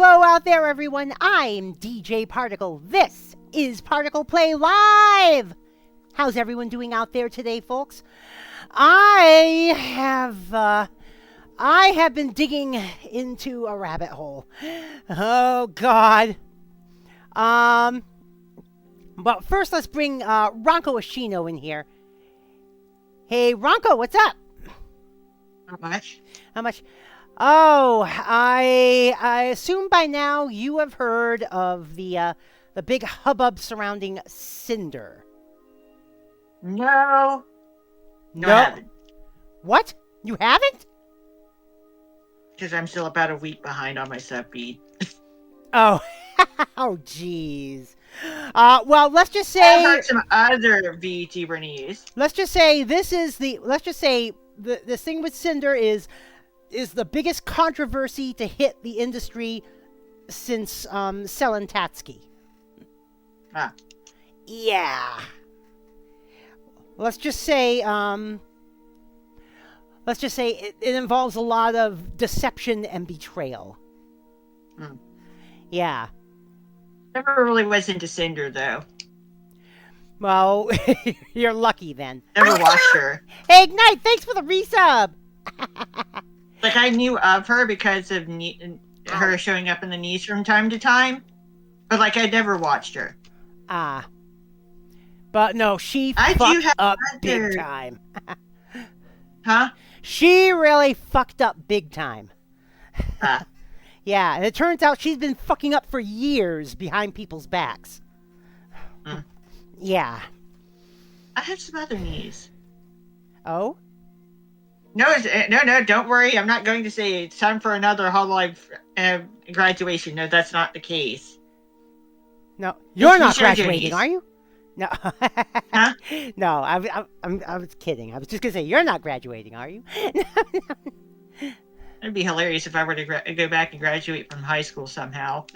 Hello out there, everyone. I'm DJ Particle. This is ParticlePlay Live. How's everyone doing out there today, folks? I have been digging into a rabbit hole. Oh God. But first, let's bring RankoHoshino in here. Hey, Ranko, what's up? Not much. How much? Oh, I assume by now you have heard of the big hubbub surrounding Cinder. No. No. I haven't. What? You haven't? Because I'm still about a week behind on my sub feed. Oh, oh, jeez. Well, let's just say I've heard some other VTuber news. Let's just say this thing with Cinder is the biggest controversy to hit the industry since Selin Tatsky. Ah. Yeah. Let's just say it involves a lot of deception and betrayal. Hmm. Yeah. Never really was into Cinder, though. Well, you're lucky then. Never watched her. Hey, Ignite, thanks for the resub. Like, I knew of her because of her showing up in the news from time to time. But, like, I never watched her. Ah. But no, she I fucked up other... big time. Huh? She really fucked up big time. Ah. Yeah, and it turns out she's been fucking up for years behind people's backs. Mm. Yeah. I have some other news. Oh? No, don't worry. I'm not going to say it's time for another Hololive graduation. No, that's not the case. No, you're not Shoujo graduating, news. are you? No. Huh? No, I was kidding. I was just gonna say you're not graduating, are you? It'd be hilarious if I were to go back and graduate from high school somehow.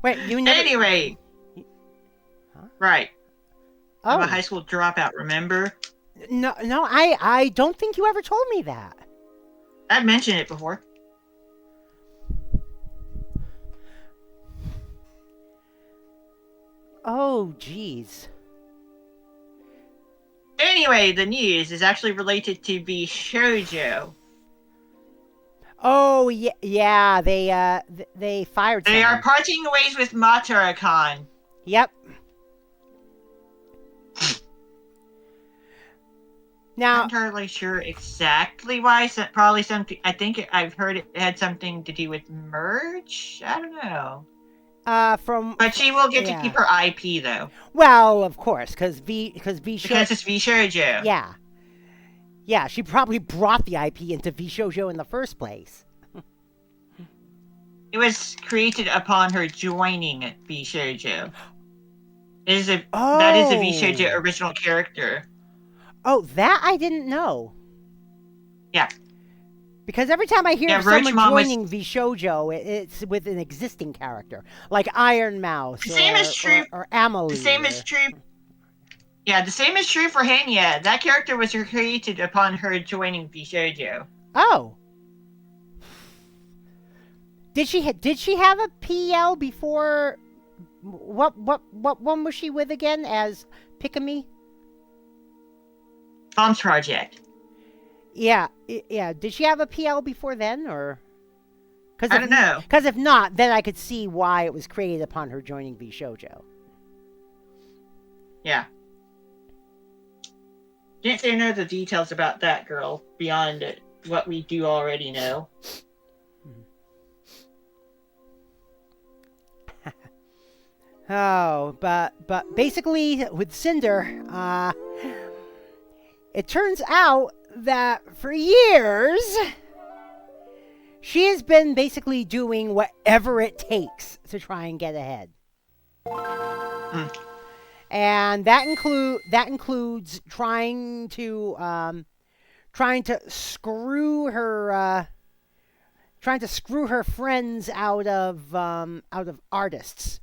Wait, you never... Anyway. Huh? Right. Oh. I'm a high school dropout, remember? No, I don't think you ever told me that. I've mentioned it before. Oh, jeez. Anyway, the news is actually related to the shoujo. Oh, yeah, they fired They someone. are parting ways with Matara-kan. Yep. Now, Not entirely sure exactly why. Probably something. I think I've heard it had something to do with merch. I don't know. But she will get to keep her IP though. Well, of course, because it's V Shoujo. Yeah. Yeah, she probably brought the IP into V Shoujo in the first place. It was created upon her joining V Shoujo. That is a V Shoujo original character. Oh, that I didn't know. Yeah. Because every time I hear of someone joining V Shoujo, it's with an existing character, like Iron Mouse. The same is true. Or Amelie. The same is true. Yeah, the same is true for Hanya. That character was created upon her joining V Shoujo. Oh. Did she have a PL before? What one was she with again as Pikami? Bombs Project. Yeah. Did she have a PL before then, or? I don't know. Because if not, then I could see why it was created upon her joining V Shoujo. Yeah. Can't say no the details about that girl beyond what we do already know. Oh, but basically with Cinder, it turns out that for years she has been basically doing whatever it takes to try and get ahead. And that includes trying to screw her friends out of artists.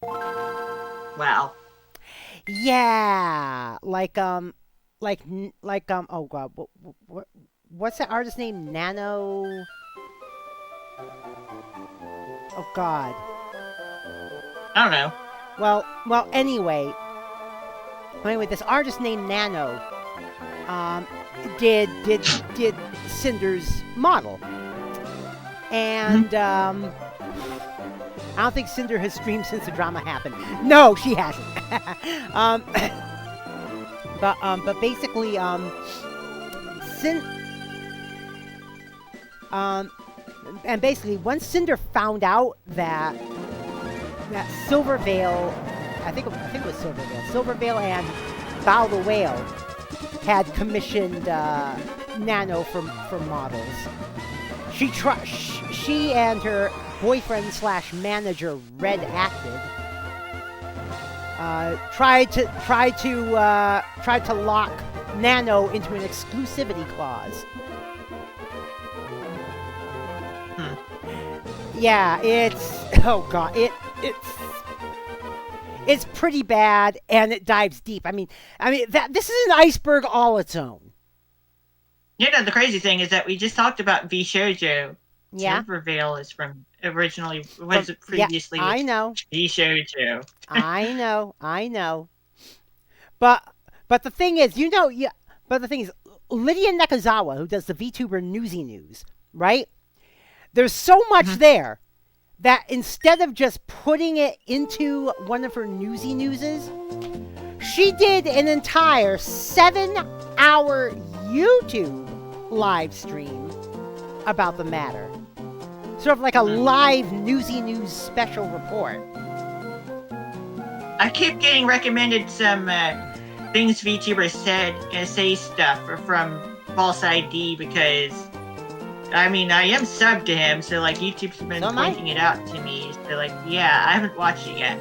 Wow. Yeah, oh god, what's that artist name? Oh God. I don't know. Well. Anyway, this artist named Nano, did Cinder's model, and I don't think Cinder has streamed since the drama happened. No, she hasn't. But basically, and basically, once Cinder found out that Silverveil, I think it was Silverveil and Bow the Whale had commissioned Nano for models. She and her boyfriend / manager Red Acted tried to lock Nano into an exclusivity clause. Yeah, it's pretty bad, and it dives deep. I mean this is an iceberg all its own. You know, the crazy thing is that we just talked about V Shoujo. Yeah. Silverveil is previously yeah, I know. V Shoujo. I know. But the thing is, Lydia Nakazawa, who does the VTuber Newsy News, right? There's so much there that instead of just putting it into one of her Newsy Newses, she did an entire 7-hour YouTube live stream about the matter. Sort of like a live Newsy News special report. I keep getting recommended some things VTubers say stuff from False ID because, I mean, I am subbed to him, so like YouTube's been pointing it out to me. So like, yeah, I haven't watched it yet.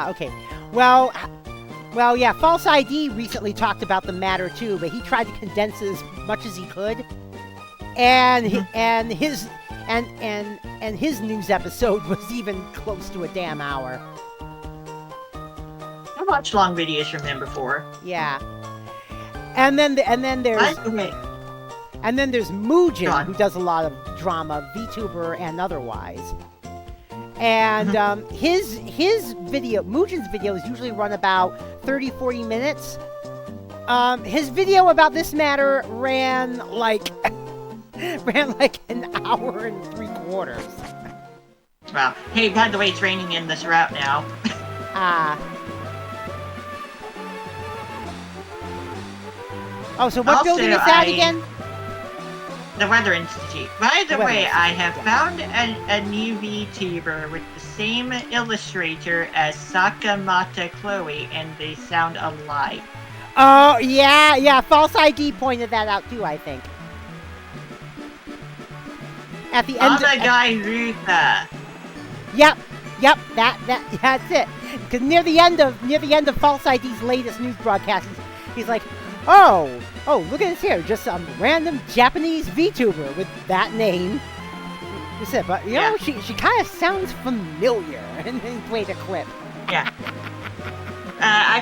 Okay. Well, yeah, False ID recently talked about the matter too, but he tried to condense it as much as he could. And his news episode was even close to a damn hour. I watched long videos from him before. Yeah. And then there's Muujin, who does a lot of drama, VTuber and otherwise. And Muujin's videos usually run about 30-40 minutes. His video about this matter ran like an hour and 3/4. Wow. Hey, by the way, it's raining in this route now. Oh, so what building is that again? The Weather Institute. By the way, I have found a new VTuber with the same illustrator as Sakamata Chloe, and they sound alike. Oh, yeah. False ID pointed that out too, I think. At the end. Guy Ruka. Yep. That's it. Because near the end of False ID's latest news broadcast, he's like, Oh, look at this here. Just some random Japanese VTuber with that name. That's it. But, you know, she kind of sounds familiar. And then played a clip. Yeah. I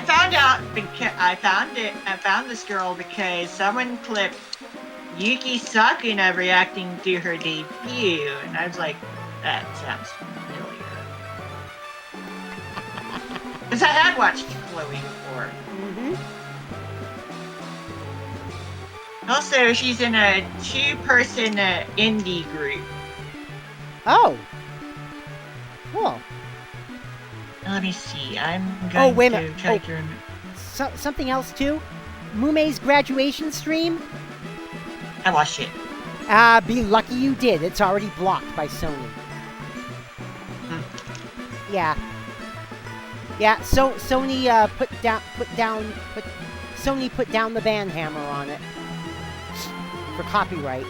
found this girl because someone clipped Yuki Sakuna reacting to her debut. And I was like, that sounds familiar. Because I had watched Chloe before. Also, she's in a 2-person indie group. Oh. Cool. Let me see. I'm going to try to remember. Something else, too? Mumei's graduation stream? I watched it. Be lucky you did. It's already blocked by Sony. Yeah. Yeah, so Sony put down the ban hammer on it. For copyright.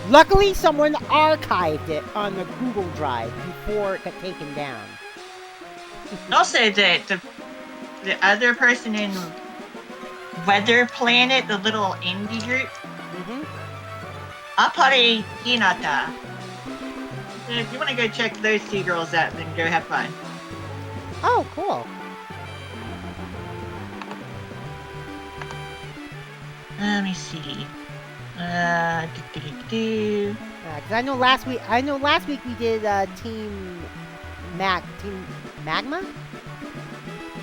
Luckily, someone archived it on the Google Drive before it got taken down. Also, the other person in Weather Planet, the little indie group, Apare Hinata. So if you want to go check those 2 girls out, then go have fun. Oh, cool. Let me see. Because I know last week we did Team Magma?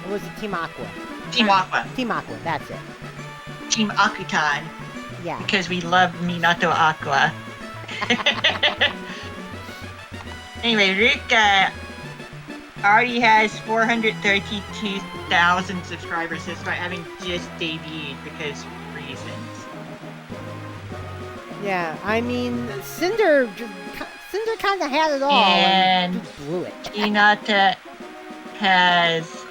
Or was it Team Aqua? Team Aqua. Team Aqua, that's it. Team Akutan. Yeah. Because we love Minato Aqua. Anyway, Ruka already has 432,000 subscribers despite having just debuted because of reasons. Yeah, I mean, Cinder kind of had it all and just blew it. Hinata has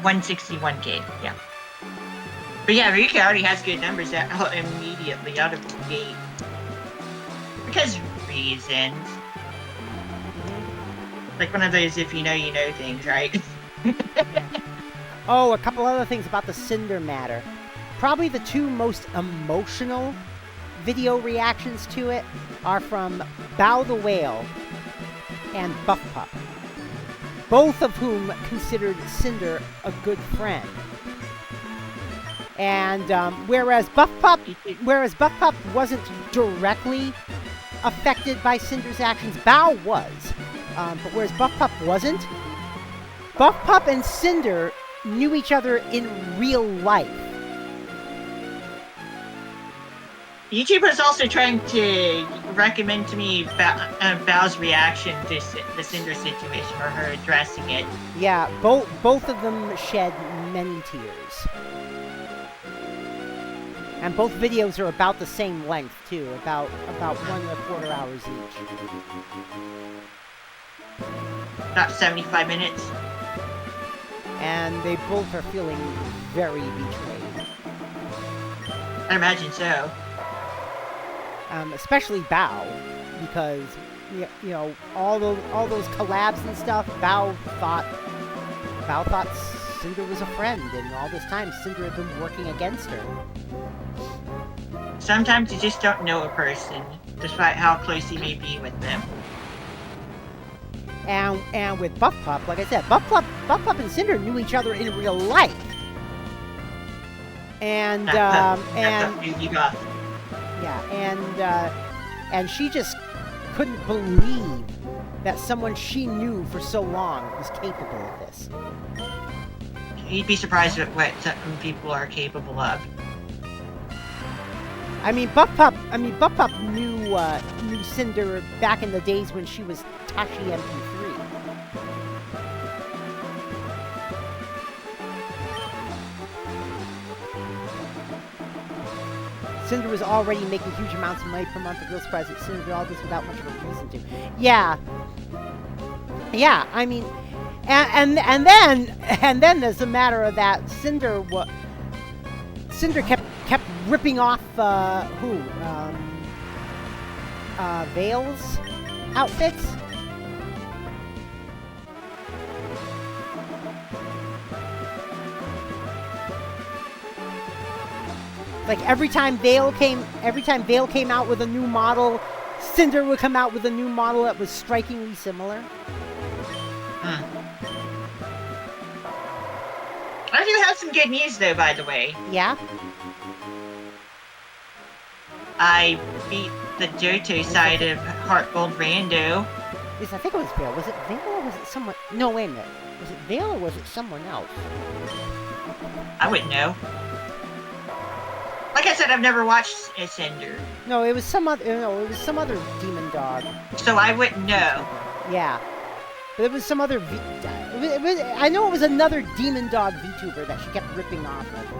161K, yeah. But yeah, Rika already has good numbers immediately out of the gate. Because reasons. Like one of those if you know things, right? Oh, a couple other things about the Cinder matter. Probably the two most emotional video reactions to it are from Bao the Whale and Buff Pup, both of whom considered Cinder a good friend. And whereas Buff Pup wasn't directly affected by Cinder's actions, Bao was. But whereas Buff Pup wasn't, Buff Pup and Cinder knew each other in real life. YouTuber's also trying to recommend to me Bao's reaction to the Cinder situation, or her addressing it. Yeah, both of them shed many tears. And both videos are about the same length, too. About 1.25 hours each. About 75 minutes. And they both are feeling very betrayed. I imagine so. Especially Bao, because you know all those collabs and stuff. Bao thought Cinder was a friend, and all this time Cinder had been working against her. Sometimes you just don't know a person, despite how close you may be with them. And with Buff Pup, like I said, Buff Pup and Cinder knew each other in real life. And and she just couldn't believe that someone she knew for so long was capable of this. You'd be surprised at what some people are capable of. I mean, Buff Pup knew Cinder back in the days when she was Tashi MP3. Cinder was already making huge amounts of money per month. The real surprise that Cinder did all this without much of a reason to. Yeah. I mean, and then there's the matter of that Cinder kept ripping off Vale's outfits. Like every time Vale came out with a new model, Cinder would come out with a new model that was strikingly similar. I do have some good news though, by the way. Yeah? I beat the Johto side of Heart Gold Rando. Yes, I think it was Vale. Was it Vale or was it someone? No, wait a minute. Was it Vale or was it someone else? I wouldn't know. Like I said, I've never watched Cinder. No, it was some other. No, it was some other demon dog. So I wouldn't know. Yeah, but it was some other. I know it was another demon dog VTuber that she kept ripping off of.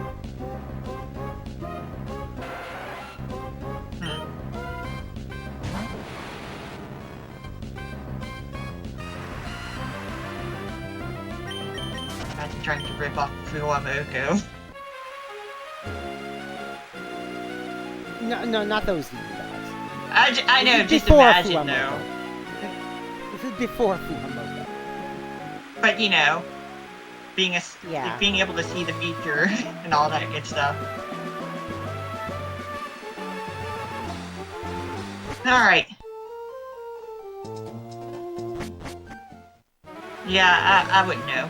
Imagine trying to rip off Fuamoko. No, not those demon dogs. I know, just imagine though. This is before Fuamoko. But you know, being able to see the future and all that good stuff. Alright. Yeah, I wouldn't know.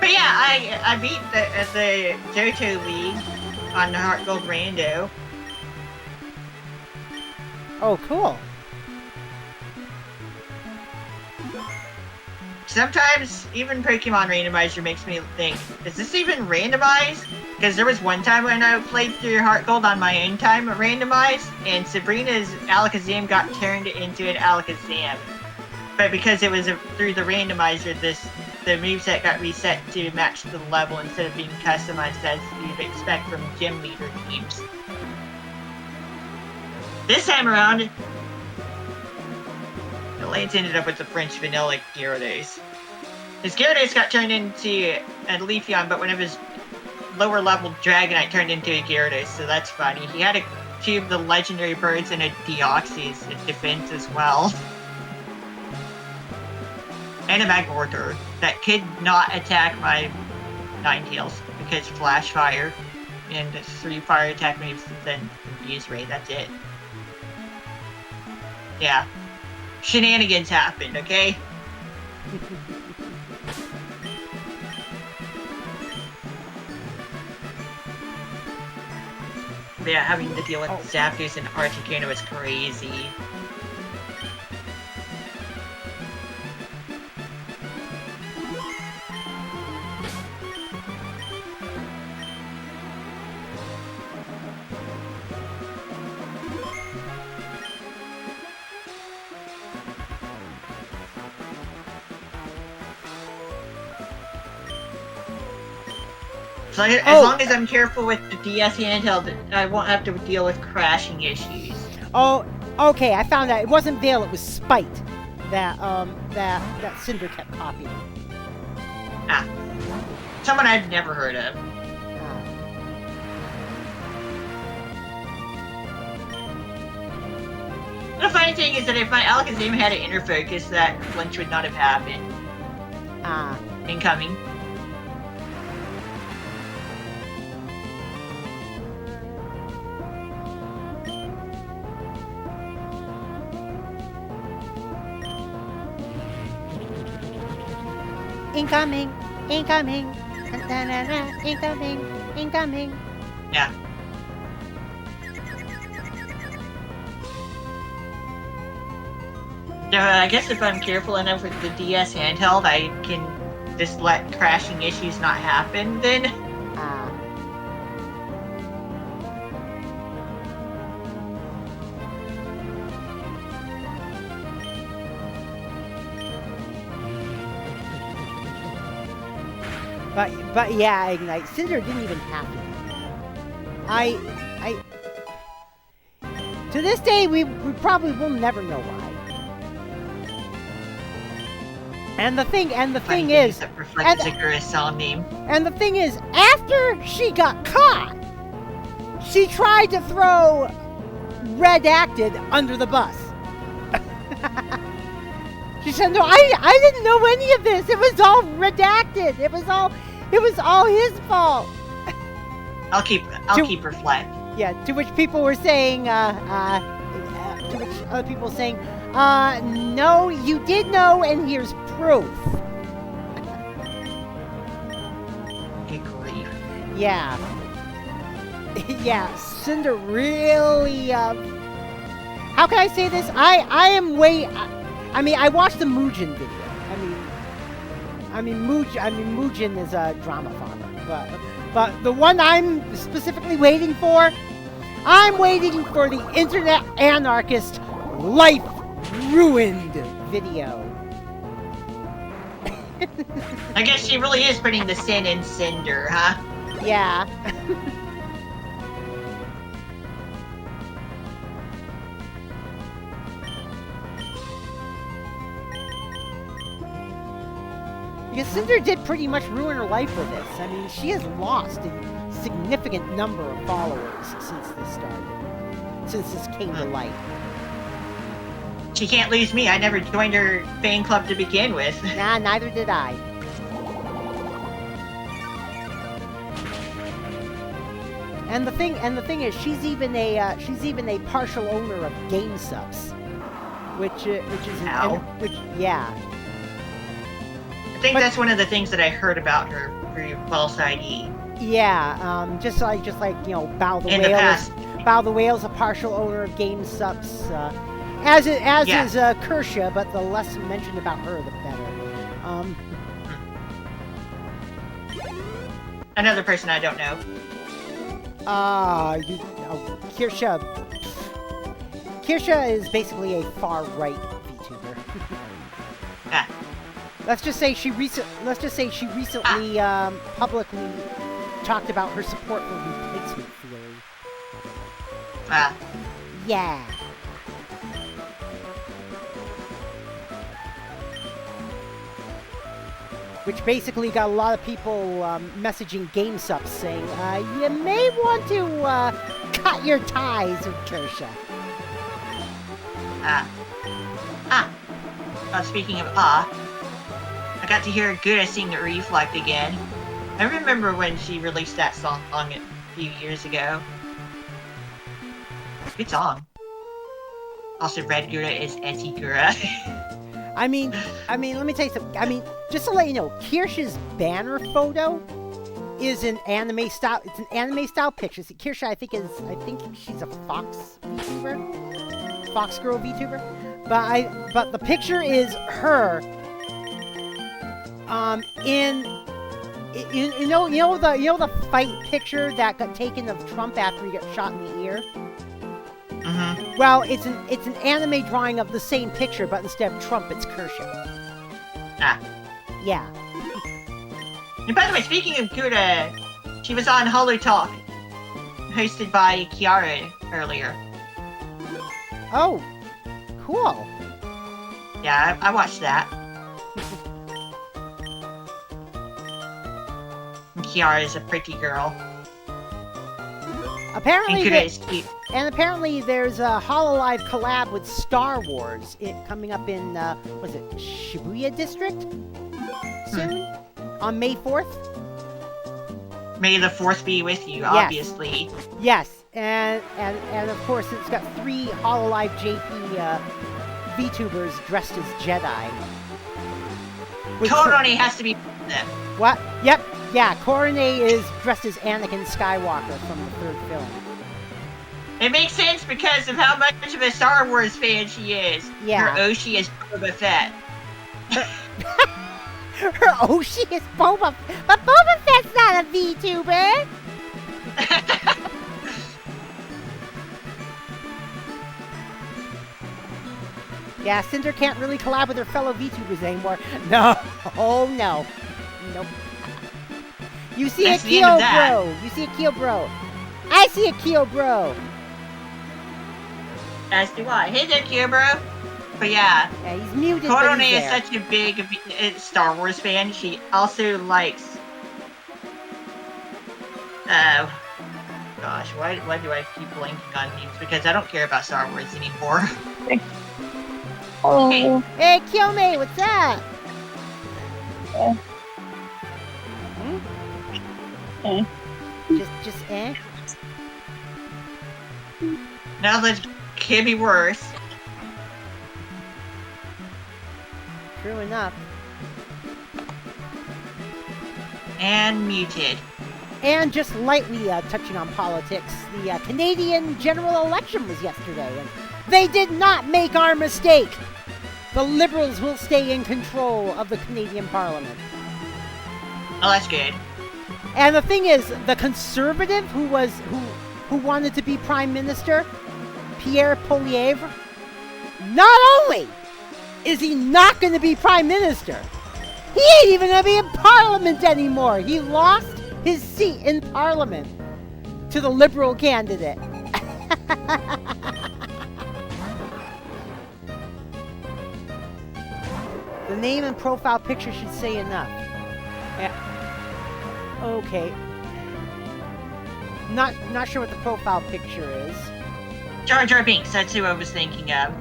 But yeah, I beat the Johto League on the Heart Gold Rando. Oh, cool. Sometimes even Pokemon Randomizer makes me think, is this even randomized? Because there was one time when I played through Heart Gold on my own time randomized, and Sabrina's Alakazam got turned into an Alakazam. But because it was through the randomizer, the moveset got reset to match the level instead of being customized as you'd expect from gym leader teams. This time around, the Lance ended up with the French Vanilla Gyarados. His Gyarados got turned into a Leafeon, but one of his lower level Dragonite turned into a Gyarados, so that's funny. He had two of the legendary birds and a Deoxys in defense as well. And a Magmortar that could not attack my Ninetales because Flash Fire and 3 fire attack moves and then Confuse Ray, that's it. Yeah. Shenanigans happened, okay? Yeah, having to deal with Zapdos and Articuno was crazy. So as long as I'm careful with the DS handheld, I won't have to deal with crashing issues. Oh, okay. I found out it wasn't Veil; it was Spite that Cinder kept copying. Ah, someone I've never heard of. The funny thing is that if my Alakazam had an inner focus, that flinch would not have happened. Incoming. Incoming, incoming, incoming, incoming. Yeah. So I guess if I'm careful enough with the DS handheld, I can just let crashing issues not happen then. But yeah, Ignite. Cinder didn't even happen. To this day, we probably will never know why. And the thing is, that reflects Icarus on name. And the thing is, after she got caught, she tried to throw Redacted under the bus. She said, "No, I didn't know any of this. It was all Redacted. It was all his fault." I'll keep her flat. Yeah. To which people were saying, to which other people were saying, "No, you did know, and here's proof." Good grief. Yeah. Yeah. Cinder really. How can I say this? I am way. I mean, I watched the Mugen video. Mugen is a drama farmer, but the one I'm specifically waiting for, I'm waiting for the Internet Anarchist Life Ruined video. I guess she really is putting the sin in Cinder, huh? Yeah. Because Cinder did pretty much ruin her life with this. I mean, she has lost a significant number of followers since this started. Since this came to light. She can't lose me. I never joined her fan club to begin with. Nah, neither did I. And the thing is, she's even a partial owner of GameSubs, which is Ow. yeah. think that's one of the things that I heard about her through False ID. Yeah, just like Bow the In the Whale. past. Bow the Whale's a partial owner of GameSups, as is Kersha, but the less mentioned about her, the better. Another person I don't know. Kirsha. Kirsha is basically a far-right VTuber. Ah. Let's just say she recently publicly talked about her support for replacement theory. Ah. Yeah. Which basically got a lot of people messaging GameSups saying, you may want to cut your ties with Kersha. Speaking of I got to hear Gura sing the Reflect again. I remember when she released that song a few years ago. Good song. Also, Red Gura is Etty Gura. I mean, let me tell you something. I mean, just to let you know, Kirsha's banner photo is an anime style. It's an anime style picture. See, Kirsha, I think she's a Fox VTuber, Fox Girl VTuber. But the picture is her. You know the fight picture that got taken of Trump after he got shot in the ear. Mm-hmm. Well, it's an anime drawing of the same picture, but instead of Trump, it's Kersha. Ah. Yeah. And by the way, speaking of Gura, she was on Holo Talk, hosted by Kiara earlier. Oh, cool. Yeah, I watched that. And Kiara is a pretty girl. Apparently, and Gura is cute. And apparently there's a HoloLive collab with Star Wars coming up in, was it Shibuya District? Soon? On May 4th? May the 4th be with you, Yes. obviously. Yes, and of course it's got 3 HoloLive JP VTubers dressed as Jedi. Korone has to be them. What? Yep, yeah, Korone is dressed as Anakin Skywalker from the 3rd film. It makes sense because of how much of a Star Wars fan she is. Yeah. Her Oshi is Boba Fett. Her Oshi is Boba, but Boba Fett's not a VTuber. Yeah, Cinder can't really collab with her fellow VTubers anymore. No, oh no, nope. You see That's a the end of Kyo that. bro. You see a Kyo bro. I see a Kyo bro. As do I. Hey there, Kyobro. But yeah, Yeah, he's muted. Korone but he's is there. such a big Star Wars fan. She also likes. Gosh, why do I keep blanking on names? Because I don't care about Star Wars anymore. Hello. Hey, Kyome, what's up? Yeah. Hmm? Just eh? Now that can be worse. True enough. And muted. And just lightly touching on politics, the Canadian general election was yesterday, and they did not make our mistake. The Liberals will stay in control of the Canadian Parliament. Oh, that's good. And the thing is, the Conservative who wanted to be Prime Minister, Pierre Poilievre, not only is he not going to be Prime Minister, he ain't even going to be in Parliament anymore. He lost his seat in Parliament to the Liberal candidate. The name and profile picture should say enough. Yeah. Okay. Not sure what the profile picture is. Jar Jar Binks, that's who I was thinking of.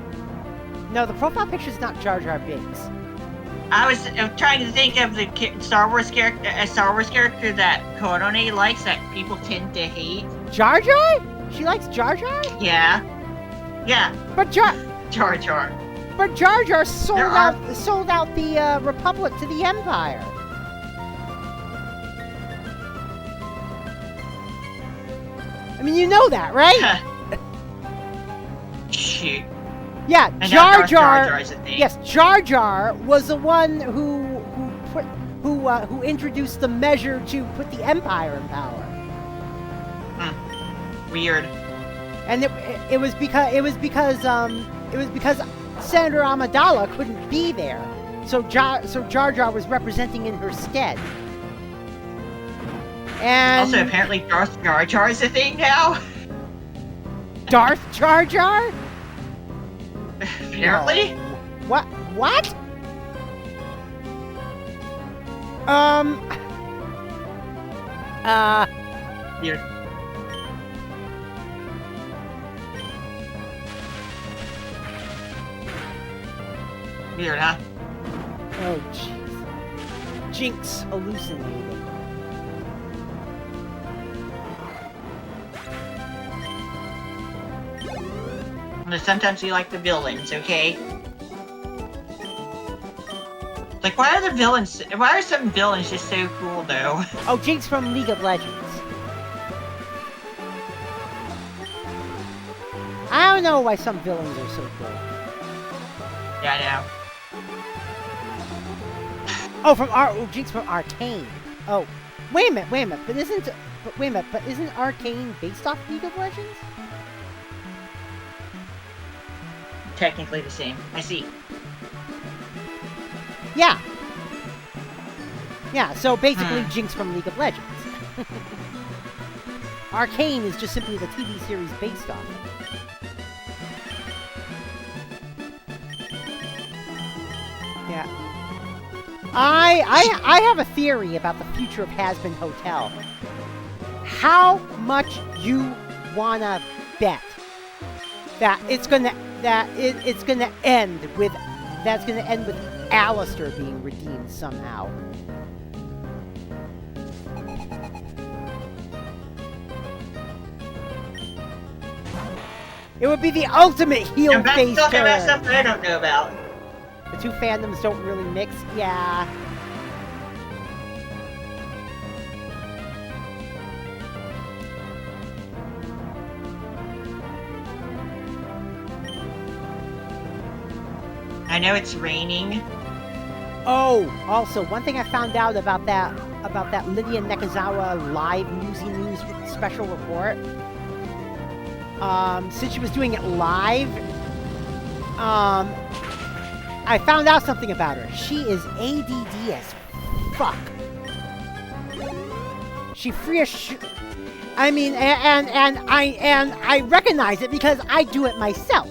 No, the profile picture is not Jar Jar Binks. I was trying to think of the Star Wars character that Korone likes that people tend to hate. Jar Jar? She likes Jar Jar? Yeah. Yeah, But Jar Jar Jar. But Jar Jar sold There out are- the Republic to the Empire. I mean, you know that, right? Shoot. Yeah, And now Jar Darth Jar Jar. Jar is a thing. Yes, Jar Jar was the one who introduced the measure to put the Empire in power. Weird. And it was because Senator Amidala couldn't be there, so Jar Jar was representing in her stead. And Also, apparently Darth Jar Jar is a thing now. Darth Jar Jar? Apparently. No. What? What? Weird. Weird, huh? Oh, jeez. Jinx hallucinating. And sometimes you like the villains, okay? Like, why are the villains? Why are some villains just so cool, though? Oh, Jinx from League of Legends. I don't know why some villains are so cool. Yeah, I know. Oh, Jinx from Arcane. Oh, wait a minute. But isn't Arcane based off League of Legends? Technically the same. I see. Yeah. Yeah, so basically Jinx from League of Legends. Arcane is just simply the TV series based on it. Yeah. I have a theory about the future of Hazbin Hotel. How much you wanna bet that it's gonna end with Alistair being redeemed somehow? It would be the ultimate heel I'm face talking about turn. something I don't know about. The two fandoms don't really mix. Yeah. I know it's raining. Oh, also, one thing I found out about that Lydia Nekazawa live Newsy News special report. Since she was doing it live, I found out something about her. She is ADD as fuck. She I mean, and I recognize it because I do it myself.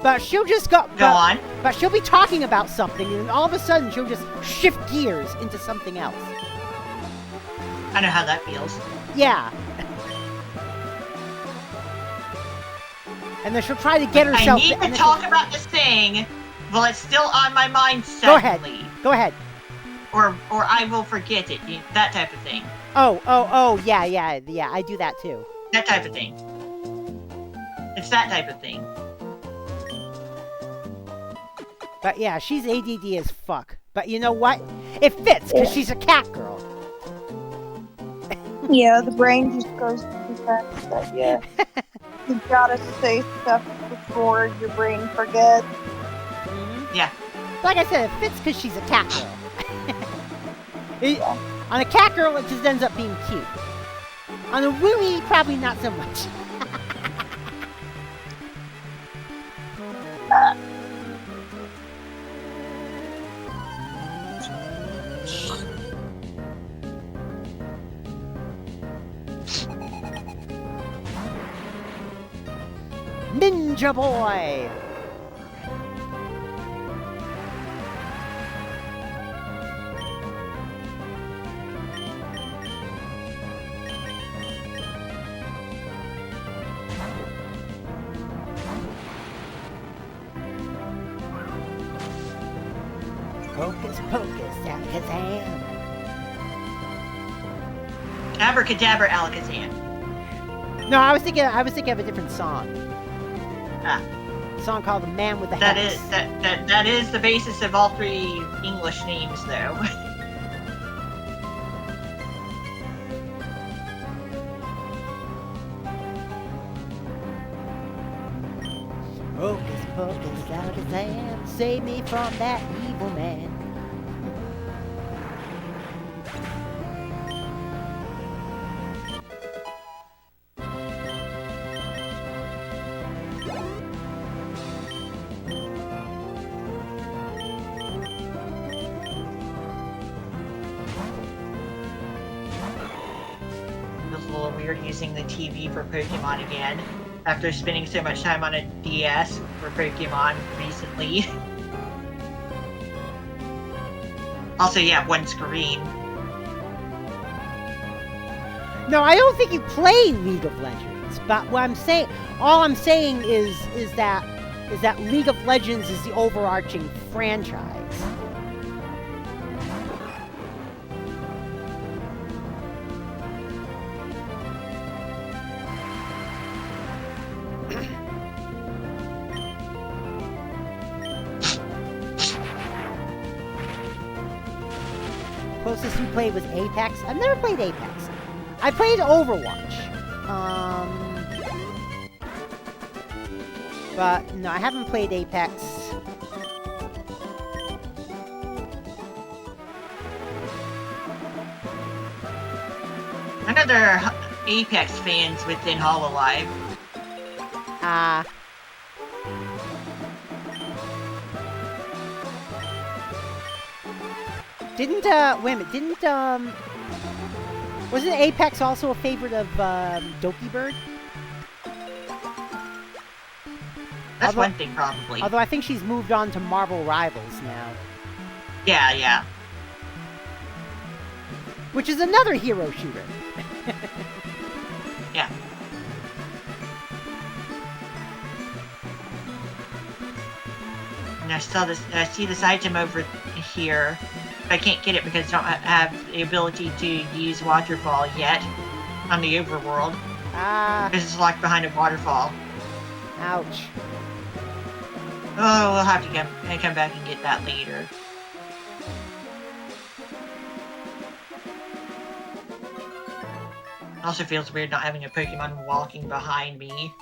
But she'll just go on. But she'll be talking about something, and all of a sudden she'll just shift gears into something else. I know how that feels. Yeah. And then she'll try to get herself. I need to talk about this thing while it's still on my mind Go ahead. suddenly. Go ahead. Or I will forget it. That type of thing. Oh, yeah, I do that too. That type of thing. It's that type of thing. But yeah, she's ADD as fuck. But you know what? It fits, because she's a cat girl. Yeah, the brain just goes too fast. But yeah, you gotta say stuff before your brain forgets. Yeah. Like I said, it fits because she's a cat girl. On a cat girl, it just ends up being cute. On a Wooey, probably not so much. Ninja Boy! Hocus pocus, alakazam. Abracadabra Alakazam. No, I was thinking of a different song. Ah. song called "The Man with the That Hex." that is the basis of all 3 English names, though. Hocus pocus out his hand, save me from that evil man. Feels a little weird using the TV for Pokemon again, after spending so much time on a DS for Pokemon recently. Also, you have one screen. No, I don't think you play League of Legends. But what I'm saying, all I'm saying is that League of Legends is the overarching franchise. Closest you played was Apex. I've never played Apex. I played Overwatch. But no, I haven't played Apex. I know there are Apex fans within Hololive. Wait a minute, wasn't Apex also a favorite of, Doki Bird? That's one thing, probably. Although I think she's moved on to Marvel Rivals now. Yeah. Which is another hero shooter. Yeah. And I see this item over here. I can't get it because I don't have the ability to use waterfall yet on the overworld. Because it's locked behind a waterfall. Ouch. Oh, we'll have to come back and get that later. Also feels weird not having a Pokemon walking behind me.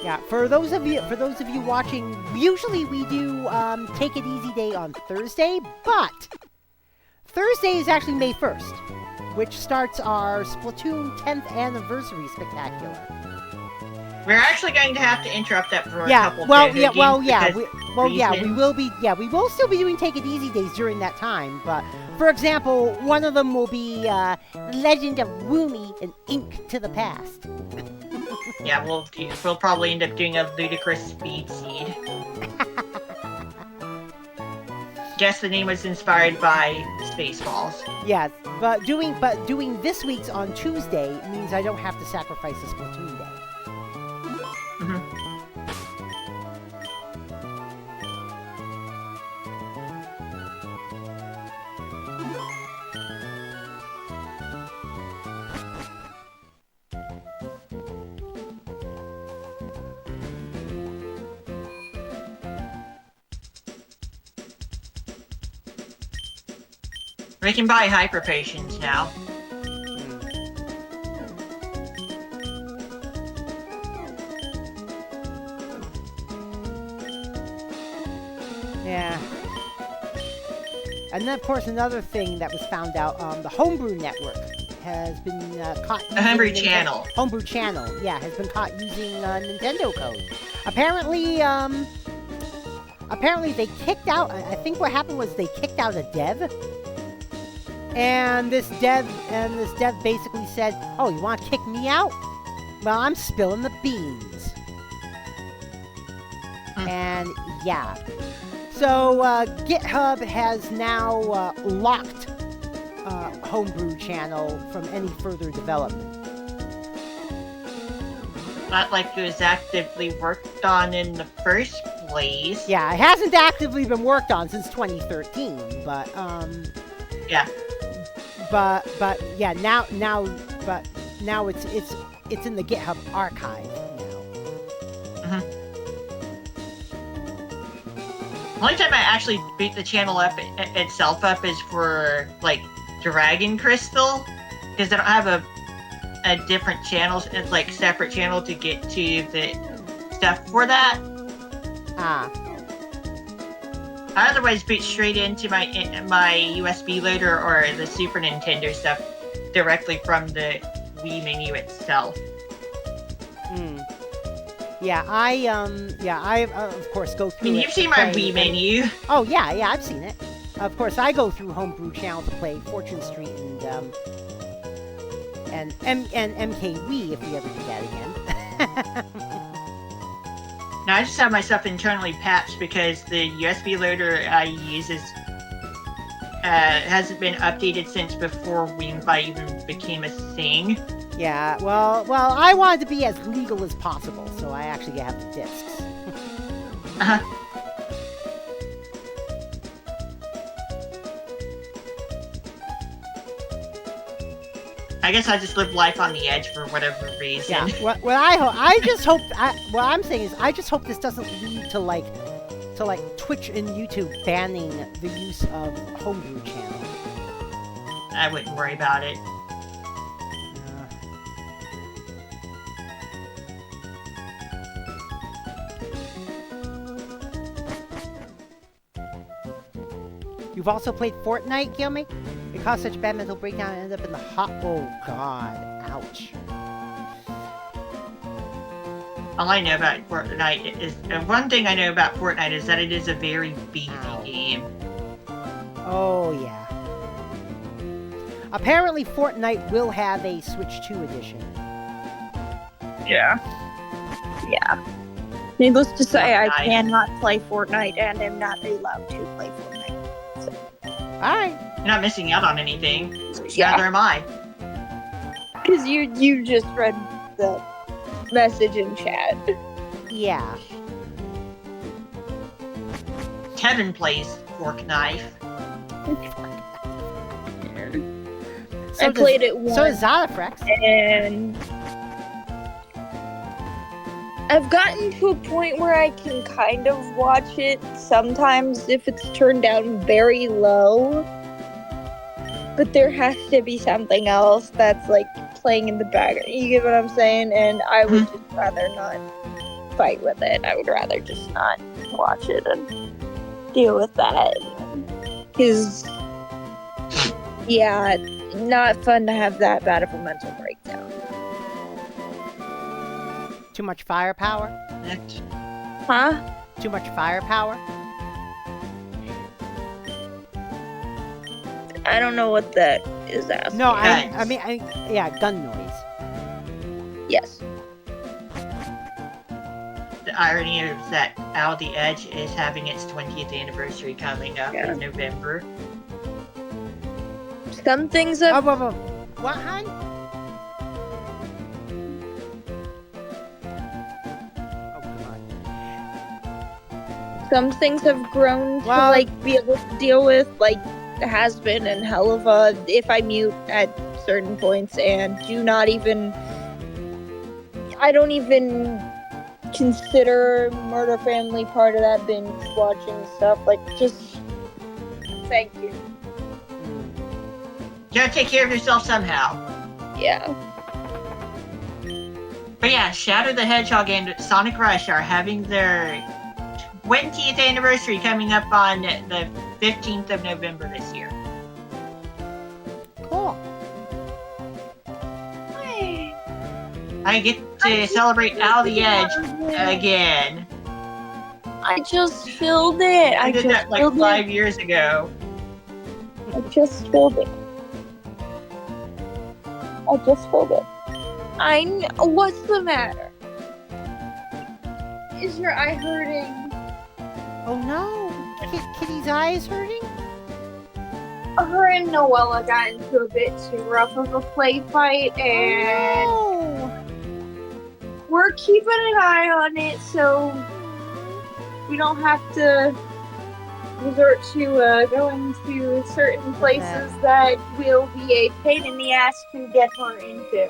Yeah, for those of you watching, usually we do Take It Easy Day on Thursday, but Thursday is actually May 1st, which starts our Splatoon 10th anniversary spectacular. We're actually going to have to interrupt that for a couple we will still be doing Take It Easy Days during that time, but for example, one of them will be Legend of Woomy and Ink to the Past. Yeah, we'll probably end up doing a ludicrous speed seed. Guess the name was inspired by Spaceballs. Yes, but doing this week's on Tuesday means I don't have to sacrifice a Splatoon day. We can buy hyper potions now. Yeah. And then, of course, another thing that was found out, the Homebrew Network has been caught using... The Homebrew Channel. Homebrew Channel, yeah, has been caught using Nintendo code. Apparently they kicked out... I think what happened was they kicked out a dev. And this dev basically said, "Oh, you want to kick me out? Well, I'm spilling the beans." And yeah, so GitHub has now locked Homebrew Channel from any further development. not like it was actively worked on in the first place. Yeah, it hasn't actively been worked on since 2013, but Yeah. but yeah, now it's in the GitHub archive now. Only time I actually beat the channel up itself up is for like Dragon Crystal, because I don't have a different channel, like separate channel to get to the stuff for that. Ah. I otherwise beat straight into my USB loader or the Super Nintendo stuff directly from the Wii menu itself. Yeah, I of course go through. I mean, you've seen my Wii menu. Oh yeah, I've seen it. Of course, I go through Homebrew Channel to play Fortune Street and MK Wii if we ever do that again. Now I just have myself internally patched because the USB loader I use hasn't been updated since before Wii even became a thing. Yeah, well, I wanted to be as legal as possible, so I actually have the discs. I guess I just live life on the edge for whatever reason. Yeah. What I'm saying is, I just hope this doesn't lead to like Twitch and YouTube banning the use of Homebrew Channel. I wouldn't worry about it. You've also played Fortnite, Gilmy? It caused such a bad mental breakdown and ended up in the hot. Oh God! Ouch. All I know about Fortnite is one thing I know about Fortnite is that it is a very beefy game. Oh yeah. Apparently, Fortnite will have a Switch 2 edition. Yeah. Yeah. Needless to say, I cannot play Fortnite and am not allowed to play Fortnite. So. Alright. You're not missing out on anything. Yeah. Neither am I. Because you just read the message in chat. Yeah. Kevin plays Fork Knife. So I played it once. So is Zotafrex. And I've gotten to a point where I can kind of watch it sometimes if it's turned down very low. But there has to be something else that's like playing in the background. You get what I'm saying? And I would just rather not fight with it. I would rather just not watch it and deal with that. Because, yeah, not fun to have that bad of a mental breakdown. Too much firepower? Huh? Too much firepower? I don't know what that is asking. No, I mean, yeah, gun noise. Yes. The irony is that Out the Edge is having its 20th anniversary coming up in November. Some things have... What, hon? Some things have grown to like be able to deal with, like Has-Been and Helluva, if I mute at certain points, and I don't even consider Murder Family part of that binge watching stuff. Like, just thank you. You gotta take care of yourself somehow. Yeah. But yeah, Shadow the Hedgehog and Sonic Rush are having their 20th anniversary coming up on the 15th of November this year. Cool. I get to celebrate Out the Edge again. I just filled it. I did that like 5 years ago. I just filled it. What's the matter? Is your eye hurting? Oh no! Kitty's eye is hurting? Her and Noella got into a bit too rough of a play fight, and we're keeping an eye on it so we don't have to resort to going to certain places that will be a pain in the ass to get her into.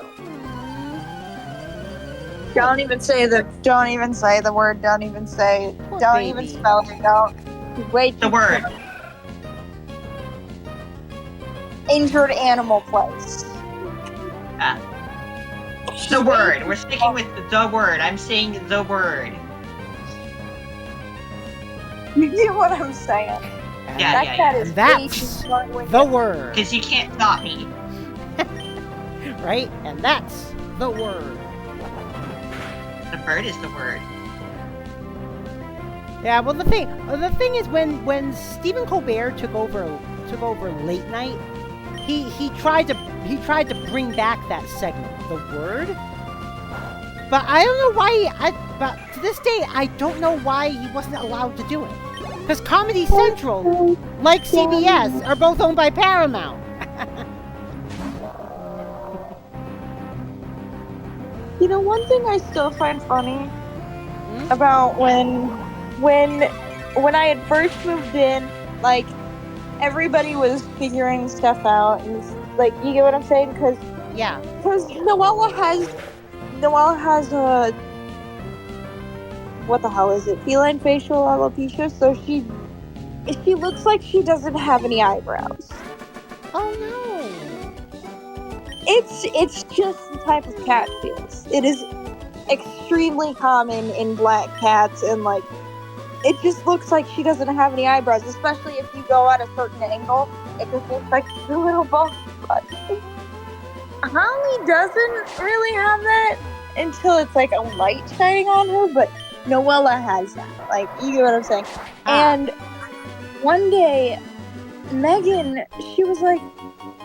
Don't even say the word. Don't even say it. Poor Don't baby. even spell it. Don't. Wait. The word. Injured animal place. The word. We're sticking with the word. I'm saying the word. You get what I'm saying? Yeah, That cat is And that's way too smart when the you- word, Because you can't stop me. right? And that's the word. The bird is the word. Yeah, well, the thing is, when Stephen Colbert took over late night, he tried to bring back that segment, the word. But I don't know why. But to this day, I don't know why he wasn't allowed to do it. Because Comedy Central, like CBS, are both owned by Paramount. You know, one thing I still find funny about when I had first moved in, like, everybody was figuring stuff out, and like, you get what I'm saying? Because Noella has a, what the hell is it? Feline facial alopecia, so she looks like she doesn't have any eyebrows. Oh no! It's just the type of cat she is. It is extremely common in black cats, and like, it just looks like she doesn't have any eyebrows, especially if you go at a certain angle. It just looks like she's a little bald spot. Holly doesn't really have that until it's like a light shining on her, but Noella has that. Like, you get what I'm saying? And one day, Megan, she was like,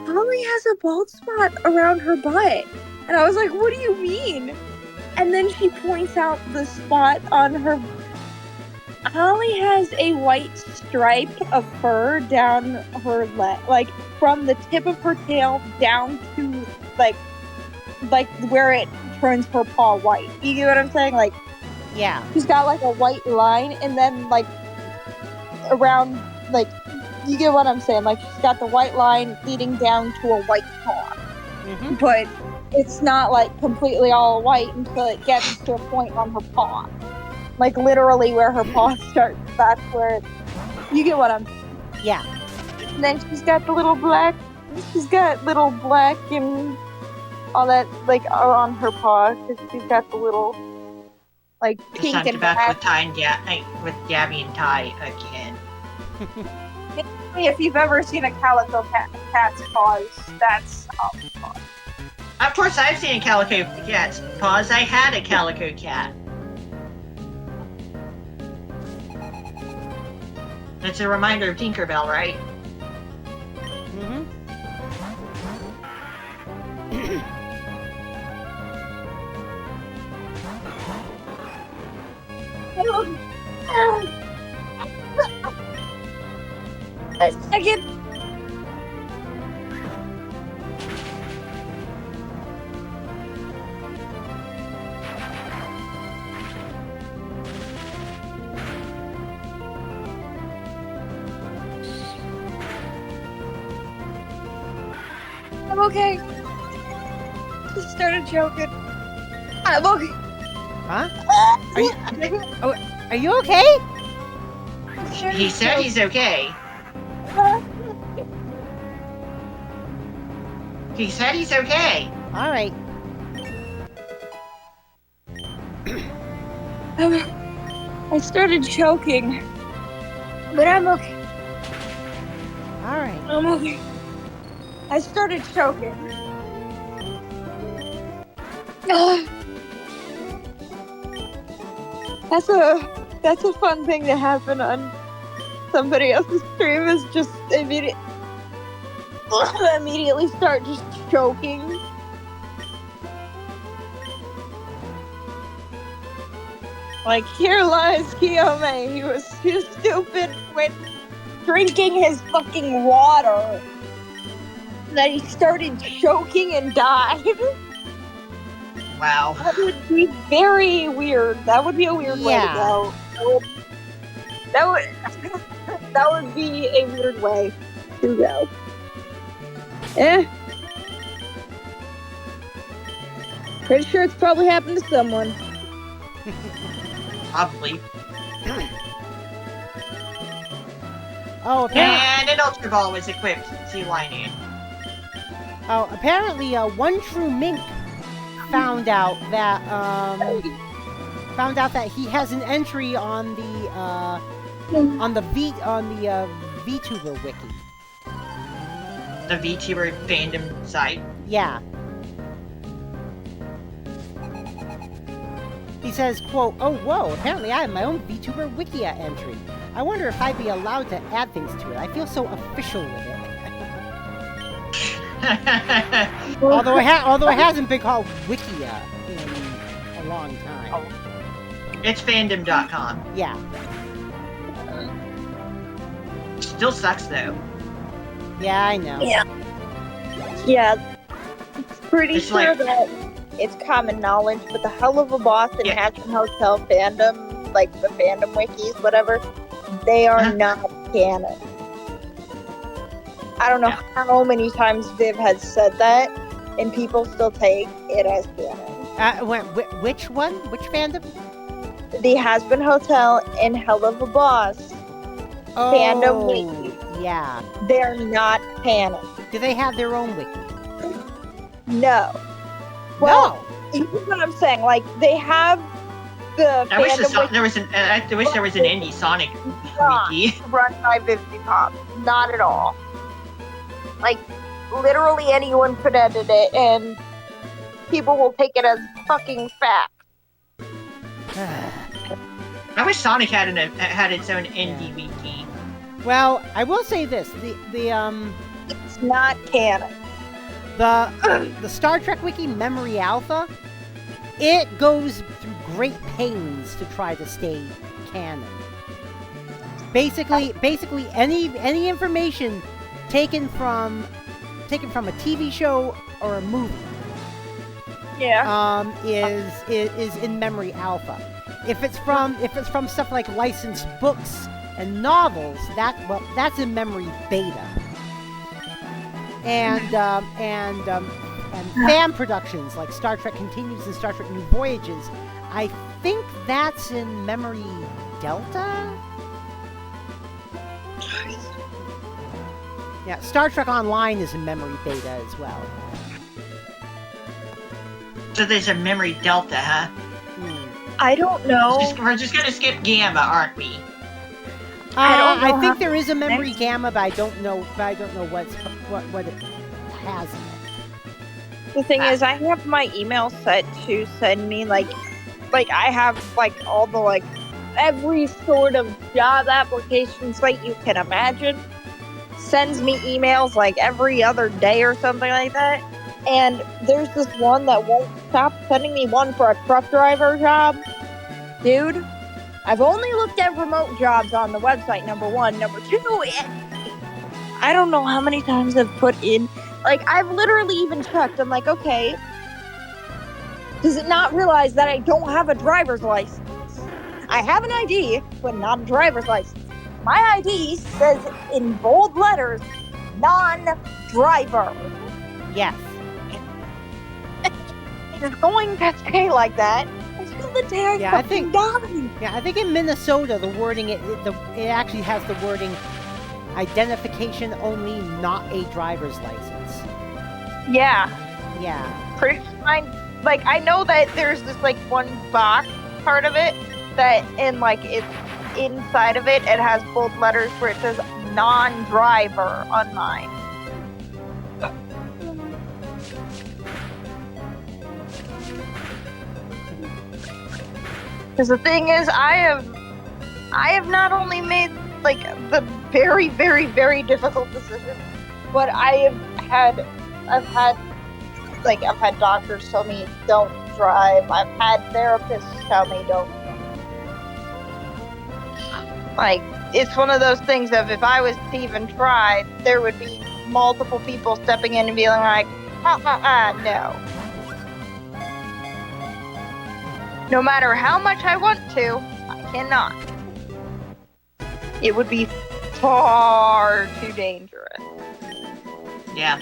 Holly has a bald spot around her butt. And I was like, what do you mean? And then she points out the spot on her. Holly has a white stripe of fur down her leg, like from the tip of her tail down to like where it turns her paw white. You get what I'm saying? Like, Yeah. she's got like a white line, and then like around, like, you get what I'm saying? Like, she's got the white line leading down to a white paw. Mm-hmm. But it's not like completely all white until it gets to a point on her paw. Like, literally where her paw starts, that's where you get what I'm saying. Yeah. And then she's got the little black, and all that, like, on her paw, because she's got the little, like, It's pink time and to back black. with Gabby and Ty again. If you've ever seen a calico cat's paws, that's Holly's paw. Of course, I've seen a calico cat's paws. I had a calico cat. It's a reminder of Tinkerbell, right? Mm-hmm. A second. I'm okay. Just started joking. I'm okay. Huh? Are you okay? He said he's okay. He said he's okay. All right. I started choking, but I'm okay. All right. I'm okay. I started choking. That's a fun thing to happen on somebody else's stream, is just immediately start just choking. Like, here lies Kiyome. He was too stupid when drinking his fucking water that he started choking and died. Wow. be very weird. That would be a weird way to Yeah. go. That would that would be a weird way to go. Pretty sure it's probably happened to someone. Probably. Oh, apparently, And an Ultra Ball was equipped to line apparently, One True Mink found out that he has an entry on the VTuber wiki. The VTuber fandom site. Yeah. He says, quote, "Oh, whoa, apparently I have my own VTuber Wikia entry. I wonder if I'd be allowed to add things to it. I feel so official with it." although it hasn't been called Wikia in a long time. It's fandom.com. Yeah. Still sucks though. Yeah, I know. Yeah. Pretty It's sure like- that it's common knowledge, but the Hell of a Boss and Yeah. Hatching Hotel fandom, like the fandom wikis, whatever, they are not canon. I don't know how many times Viv has said that, and people still take it as canon. Which one? Which fandom? The Has-Been Hotel and Hell of a Boss fandom wiki, Yeah. they're not canon. Do they have their own wiki? No. Well, you know what I'm saying? Like, they have the I wish fandom wiki there was an Indie Sonic not wiki. run by Vivi-Pop. Not at all. Like, literally anyone could edit it, and people will take it as fucking fact. I wish Sonic had its own indie wiki. Well, I will say this: It's not canon. the Star Trek wiki Memory Alpha, it goes through great pains to try to stay canon. Basically, any information taken from a TV show or a movie, Yeah. is in Memory Alpha. If it's from stuff like licensed books and novels, that's in Memory Beta. And fan productions like Star Trek Continues and Star Trek New Voyages, I think that's in Memory Delta? Yeah, Star Trek Online is in Memory Beta as well. So there's a memory delta, huh? I don't know. We're just gonna skip Gamma, aren't we? I don't know I think how there is a Memory next- Gamma, but I don't know what it has in it. The thing is, I have my email set to send me like I have like all the like every sort of job application site you can imagine. Sends me emails like every other day or something like that. And there's this one that won't stop sending me one for a truck driver job. Dude, I've only looked at remote jobs on the website, number one. Number two, I don't know how many times I've put in, like, I've literally even checked. I'm like, okay, does it not realize that I don't have a driver's license? I have an ID, but not a driver's license. My ID says in bold letters, non-driver. Yes. It's going to say like that until the day I Yeah, I fucking think- die. Yeah, I think in Minnesota the wording it actually has the wording identification only, not a driver's license. Yeah, Yeah. pretty fine. Like, I know that there's this like one box part of it that in like it's inside of it has bold letters where it says non-driver on mine. Because the thing is, I have not only made like the very, very, very difficult decision, but I've had doctors tell me don't drive. I've had therapists tell me don't. Like, it's one of those things of if I was to even try, there would be multiple people stepping in and being like, no. No matter how much I want to, I cannot. It would be far too dangerous. Yeah.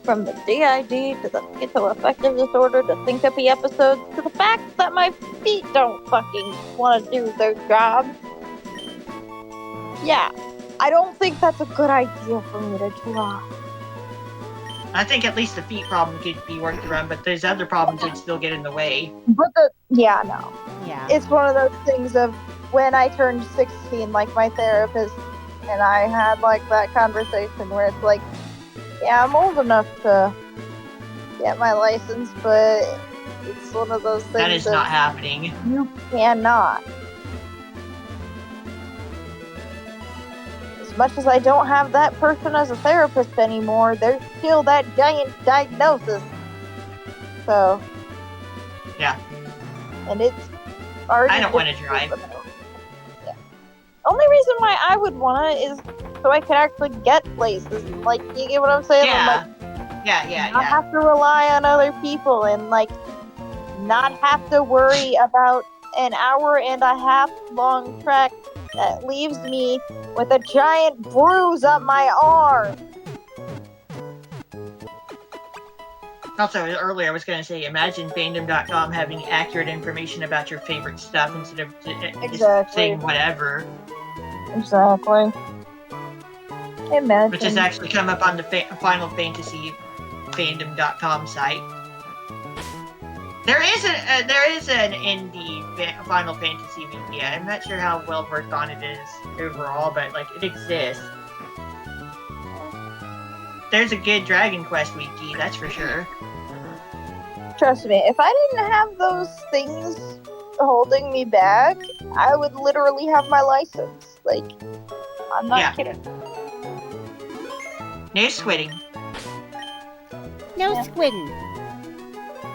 From the DID to the schizoaffective disorder to syncope episodes to the fact that my feet don't fucking want to do their job. Yeah, I don't think that's a good idea for me to draw. I think at least the feet problem could be worked around, but there's other problems that still get in the way. But yeah, no. Yeah. It's one of those things of when I turned 16, like my therapist and I had like that conversation where it's like, yeah, I'm old enough to get my license, but it's one of those things That is not happening. You cannot. As much as I don't have that person as a therapist anymore, there's still that giant diagnosis. So. Yeah. And it's already. I don't want to drive. Yeah. Only reason why I would want it is so I can actually get places. Like, you get what I'm saying? Yeah. Like, Yeah. not have to rely on other people and, like, not have to worry about an hour and a half long trek that leaves me with a giant bruise up my arm. Also, earlier I was going to say, imagine fandom.com having accurate information about your favorite stuff instead of just saying whatever. Exactly. Imagine. Which has actually come up on the Final Fantasy fandom.com site. There is an indie Final Fantasy wiki. I'm not sure how well worked on it is overall, but like it exists. There's a good Dragon Quest wiki, that's for sure. Trust me, if I didn't have those things holding me back, I would literally have my license. Like, I'm not kidding. No squidding. No squidding.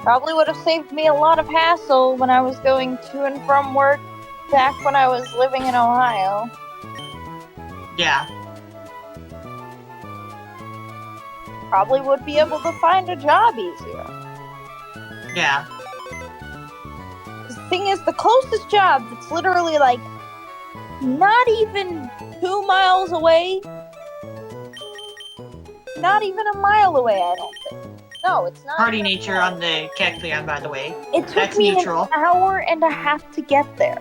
Probably would have saved me a lot of hassle when I was going to and from work back when I was living in Ohio. Yeah. Probably would be able to find a job easier. Yeah. The thing is, the closest job that's literally like not even 2 miles away. Not even a mile away, I don't think. No, it's not. Party Nature on the Kekleon, by the way. It took That's me neutral. an hour and a half to get there.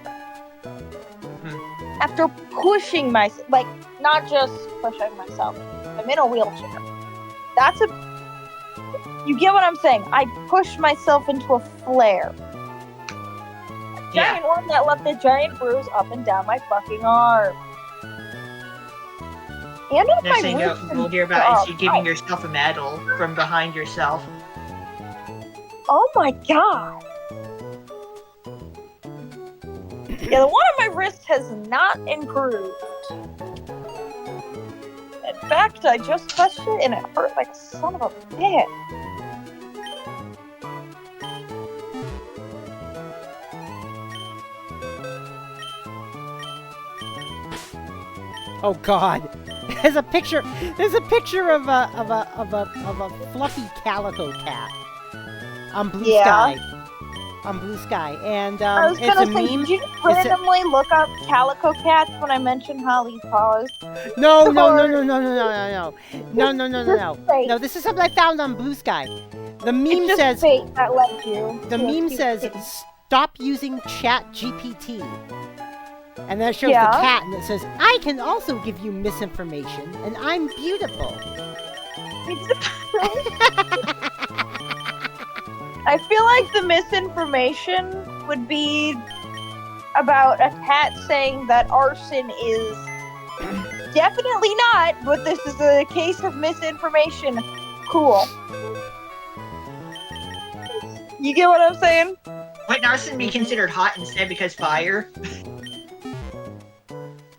After pushing myself, like, not just pushing myself. I'm in a wheelchair. You get what I'm saying? I pushed myself into a flare. A giant one that left a giant bruise up and down my fucking arm. And on Next my thing wrist. you'll hear about is you giving yourself a medal from behind yourself. Oh my god. Yeah, the one on my wrist has not improved. In fact, I just touched it and it hurt like a son of a bitch. Oh God! There's a picture of a fluffy calico cat on Blue Sky. On Blue Sky, and I was it's gonna a say, meme. did you just randomly look up calico cats when I mentioned Holly's paws? No. Or- No, this is something I found on Blue Sky. The meme It's just says fate that led you. the to a meme cute says kitty. stop using ChatGPT. And then it shows Yeah. the cat and it says, I can also give you misinformation and I'm beautiful. I feel like the misinformation would be about a cat saying that arson is definitely not, but this is a case of misinformation. Cool. You get what I'm saying? Wouldn't arson be considered hot instead because fire?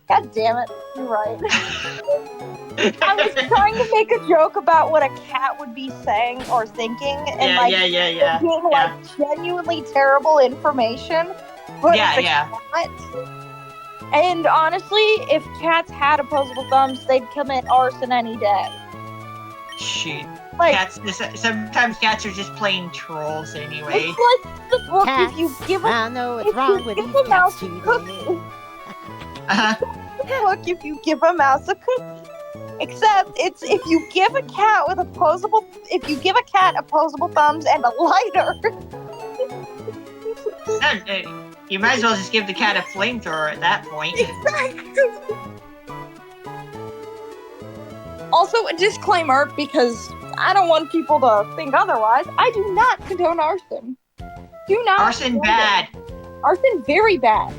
God damn it, you're right. I was trying to make a joke about what a cat would be saying or thinking, and Yeah. being like genuinely terrible information. But it's a Yeah. cat. And honestly, if cats had opposable thumbs, they'd commit arson any day. Shoot. Like, sometimes cats are just plain trolls anyway. it's like the book Cats. if you give a I know what's if wrong you with give these a cats mouse a today. cookie. Uh-huh. Book if you give a mouse a cookie. Except it's if you give a cat opposable thumbs and a lighter. You might as well just give the cat a flamethrower at that point. Also, a disclaimer, because I don't want people to think otherwise. I do not condone arson. Do not. Arson bad. Arson very bad.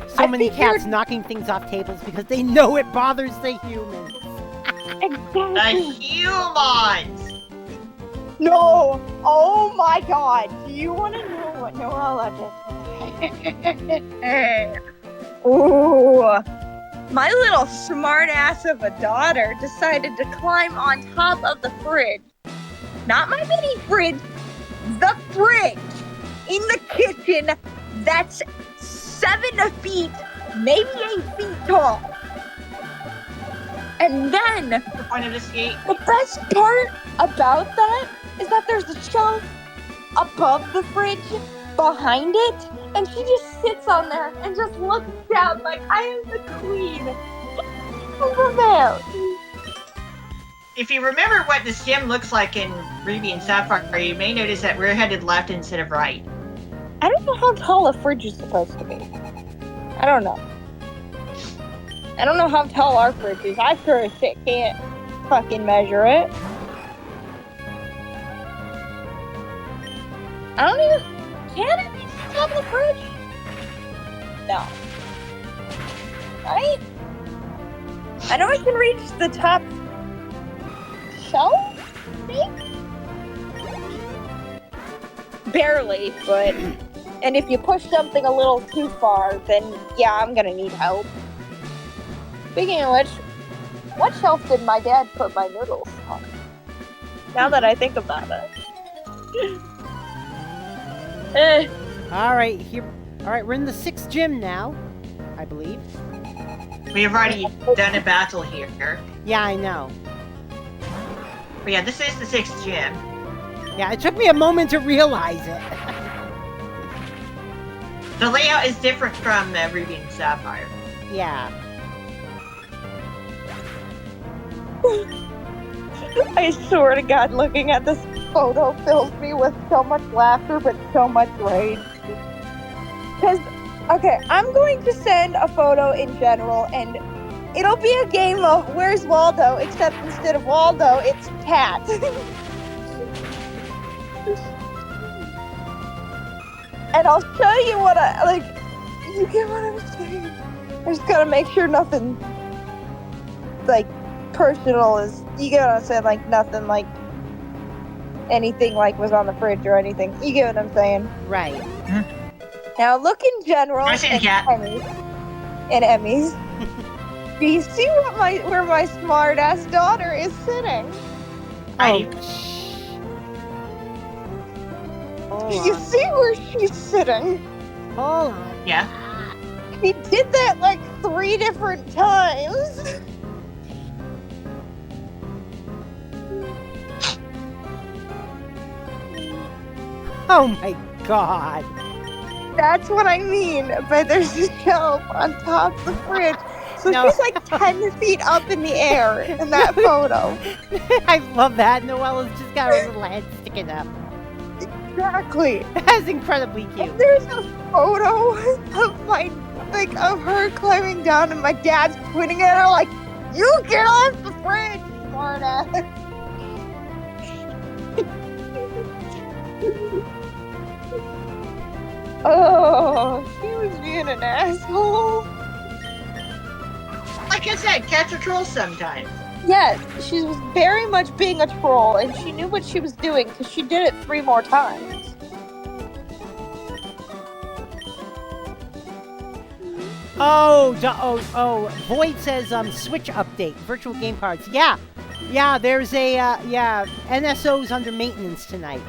So many cats knocking things off tables because they know it bothers the humans. Exactly. The humans! No! Oh my god! Do you want to know what Noella did? Ooh! My little smart ass of a daughter decided to climb on top of the fridge. Not my mini fridge, the fridge in the kitchen that's 7 feet, maybe 8 feet tall. And then, The point of escape. the best part about that is that there's a shelf above the fridge behind it, and she just sits on there and just looks down like I am the queen over there. If you remember what this gym looks like in Ruby and Sapphire, you may notice that we're headed left instead of right. I don't know how tall a fridge is supposed to be. I don't know. I don't know how tall our fridge is. I sure as shit can't fucking measure it. I don't even... Can it reach the top of the fridge? No. Right? I know I can reach the top shelf? Maybe? Barely, but... And if you push something a little too far, then yeah, I'm gonna need help. Speaking of which, what shelf did my dad put my noodles on? Now that I think about it. Alright, we're in the 6th gym now, I believe. We have already done a battle here. Yeah, I know. But yeah, this is the 6th gym. Yeah, it took me a moment to realize it. The layout is different from Ruby and Sapphire. Yeah. I swear to God, looking at this photo fills me with so much laughter, but so much rage. Because, okay, I'm going to send a photo in general, and it'll be a game of Where's Waldo, except instead of Waldo, it's Cat. And I'll show you what you get what I'm saying? I just gotta make sure nothing, personal is, you get what I'm saying? Nothing, anything, was on the fridge or anything. You get what I'm saying? Right. Mm-hmm. Now, look in general, I see the cat. Emmys. Do you see where my smart-ass daughter is sitting? I Hold Do you on. see where she's sitting? Hold on. Yeah. He did that 3 different times. Oh my god. That's what I mean by there's a shelf on top of the fridge. So No. she's 10 feet up in the air in that photo. I love that. Noella's just got her little head sticking up. Exactly. That's incredibly cute. And there's a photo of of her climbing down and my dad's pointing at her you get off the fridge, smartass. Oh, she was being an asshole. Like I said, cats are trolls sometimes. Yes, she was very much being a troll, and she knew what she was doing because she did it 3 more times. Oh, Void says Switch update, virtual game cards. Yeah, there's a NSO's under maintenance tonight.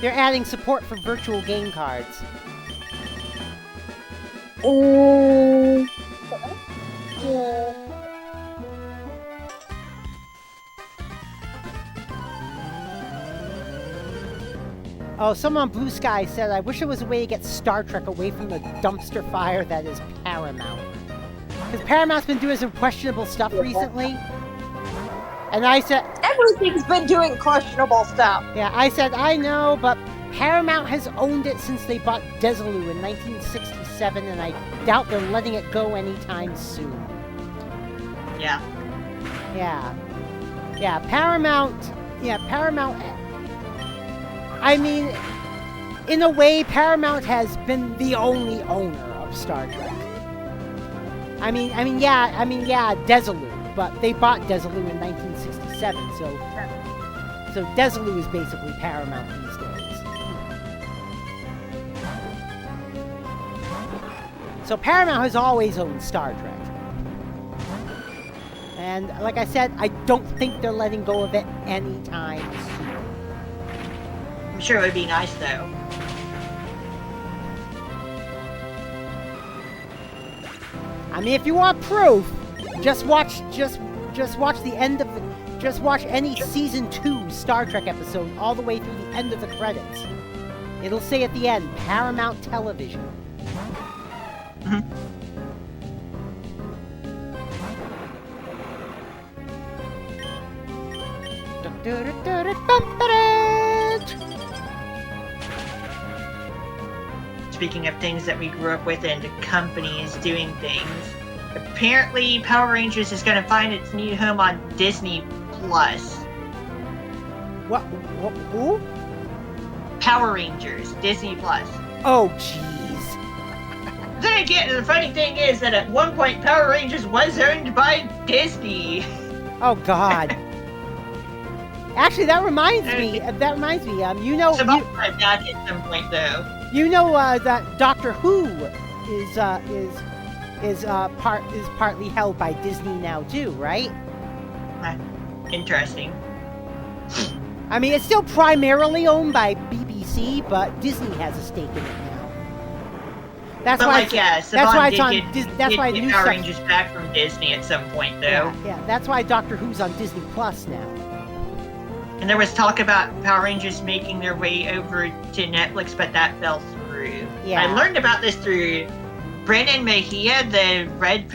They're adding support for virtual game cards. Oh, someone on Blue Sky said, I wish there was a way to get Star Trek away from the dumpster fire that is Paramount. Because Paramount's been doing some questionable stuff recently. And I said... Everything's been doing questionable stuff. Yeah, I said, I know, but Paramount has owned it since they bought Desilu in 1967, and I doubt they're letting it go anytime soon. Yeah. Yeah, Paramount... Yeah, Paramount... I mean, in a way, Paramount has been the only owner of Star Trek. I mean, yeah, Desilu, but they bought Desilu in 1967, so Desilu is basically Paramount these days. So Paramount has always owned Star Trek. And like I said, I don't think they're letting go of it anytime soon. I'm sure it would be nice though. I mean, if you want proof, just watch the end of just watch any season 2 Star Trek episode all the way through the end of the credits. It'll say at the end, Paramount Television. Speaking of things that we grew up with and companies doing things, apparently Power Rangers is going to find its new home on Disney Plus. What? Who? Power Rangers, Disney Plus. Oh, jeez. Then again, the funny thing is that at one point Power Rangers was owned by Disney. Oh God. Actually, that reminds me. You know. It's about like that at some point, though. You know that Doctor Who is partly held by Disney now too, right? Interesting. I mean, it's still primarily owned by BBC, but Disney has a stake in it now. That's but why. Like, yeah, that's why it's on. That's why new Power Rangers back from Disney at some point, though. Yeah, that's why Doctor Who's on Disney Plus now. And there was talk about Power Rangers making their way over to Netflix, but that fell through. Yeah. I learned about this through Brennan Mejia, the Red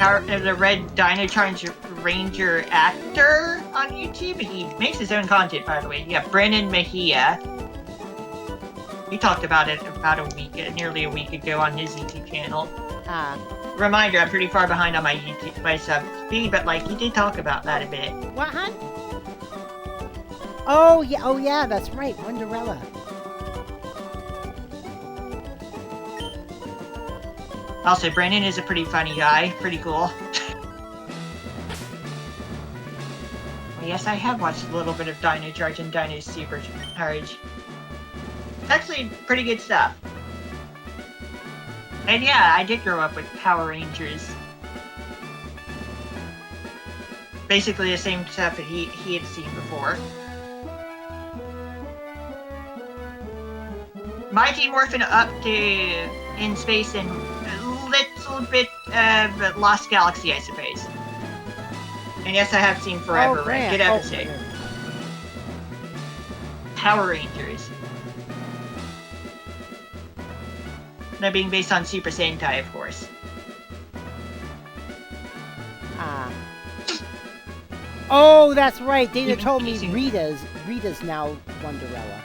Dino Charge Ranger actor on YouTube. He makes his own content, by the way. Yeah, Brennan Mejia. He talked about it about nearly a week ago on his YouTube channel. Reminder, I'm pretty far behind on my sub speed, but like he did talk about that a bit. What, hon? Oh yeah, that's right, Wonderella. Also, Brandon is a pretty funny guy, pretty cool. Yes, I have watched a little bit of Dino Charge and Dino Super Charge. Actually, pretty good stuff. And yeah, I did grow up with Power Rangers. Basically the same stuff that he had seen before. Mighty Morphin up to in space and a little bit of Lost Galaxy, I suppose. And yes, I have seen Forever Red. Good episode. Power Rangers. That being based on Super Sentai, of course. Oh, that's right. Dana told me Rita's now Wonderella.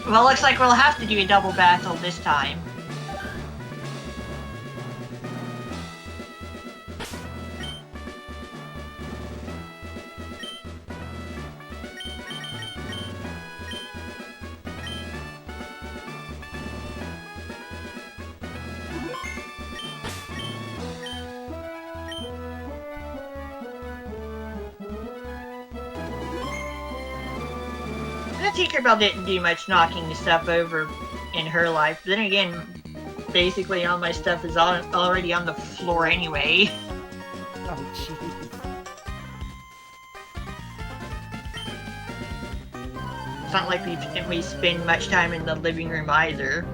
Well, looks like we'll have to do a double battle this time. Tinkerbell didn't do much knocking stuff over in her life. Then again, basically all my stuff is already on the floor anyway. Oh, jeez. It's not like we spend much time in the living room either.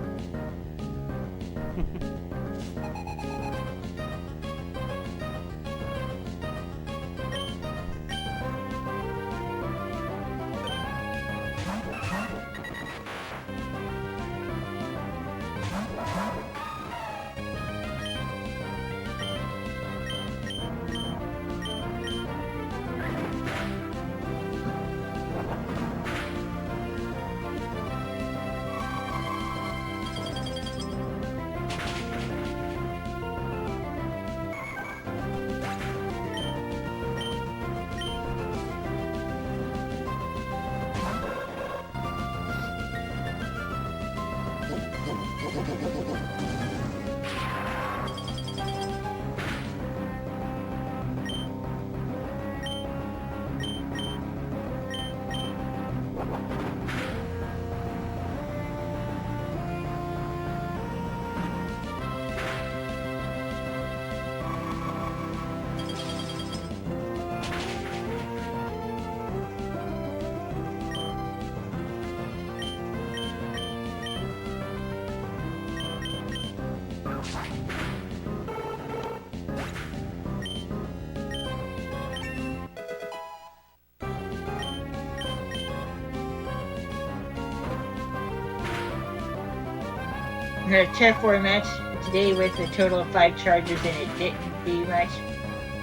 We had a turf war match today with a total of 5 chargers, and it didn't do much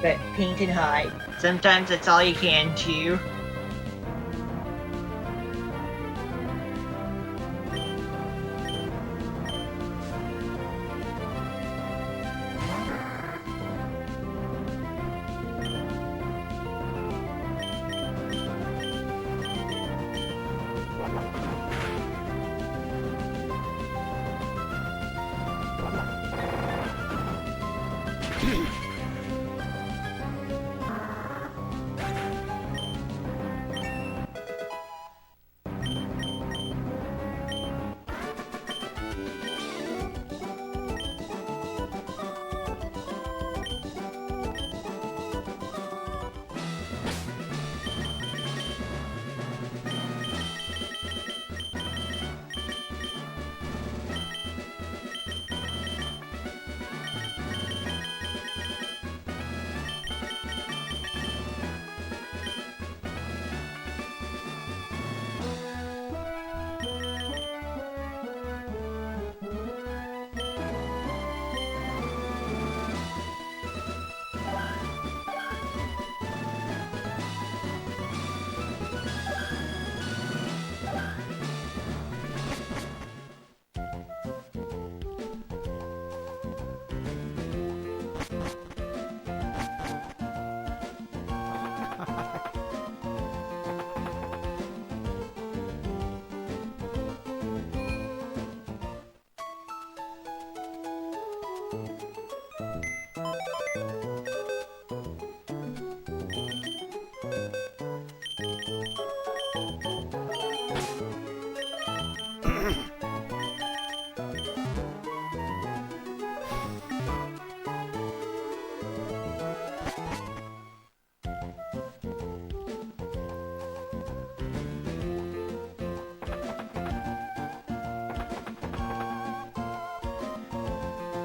but paint and hide. Sometimes that's all you can do.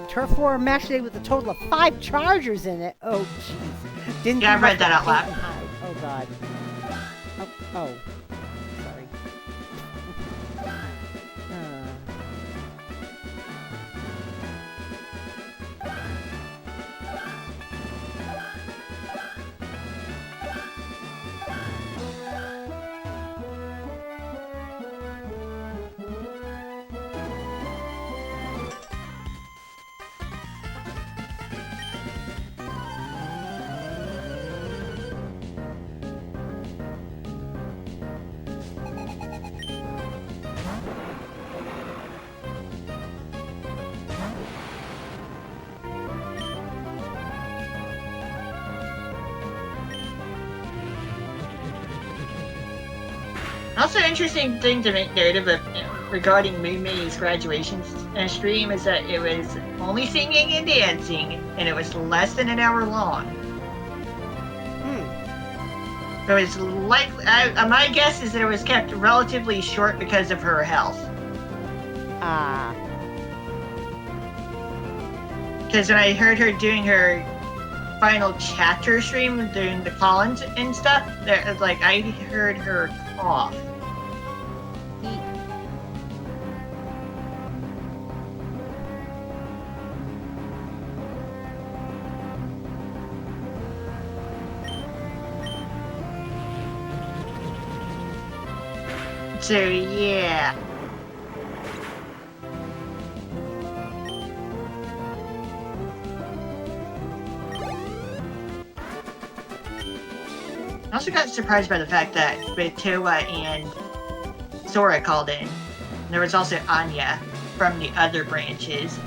Turf War match today with a total of 5 chargers in it. Oh, jeez. Didn't Yeah, I do read much that but out paint loud. and hide. Oh, God. Oh. Sorry. Also, interesting thing to make note of regarding Moon May's graduation stream is that it was only singing and dancing, and it was less than an hour long. So it's likely. My guess is that it was kept relatively short because of her health. Because when I heard her doing her final chapter stream, doing the call-ins and stuff, I heard her cough. So, yeah. I also got surprised by the fact that Betoa and Sora called in. And there was also Anya from the other branches.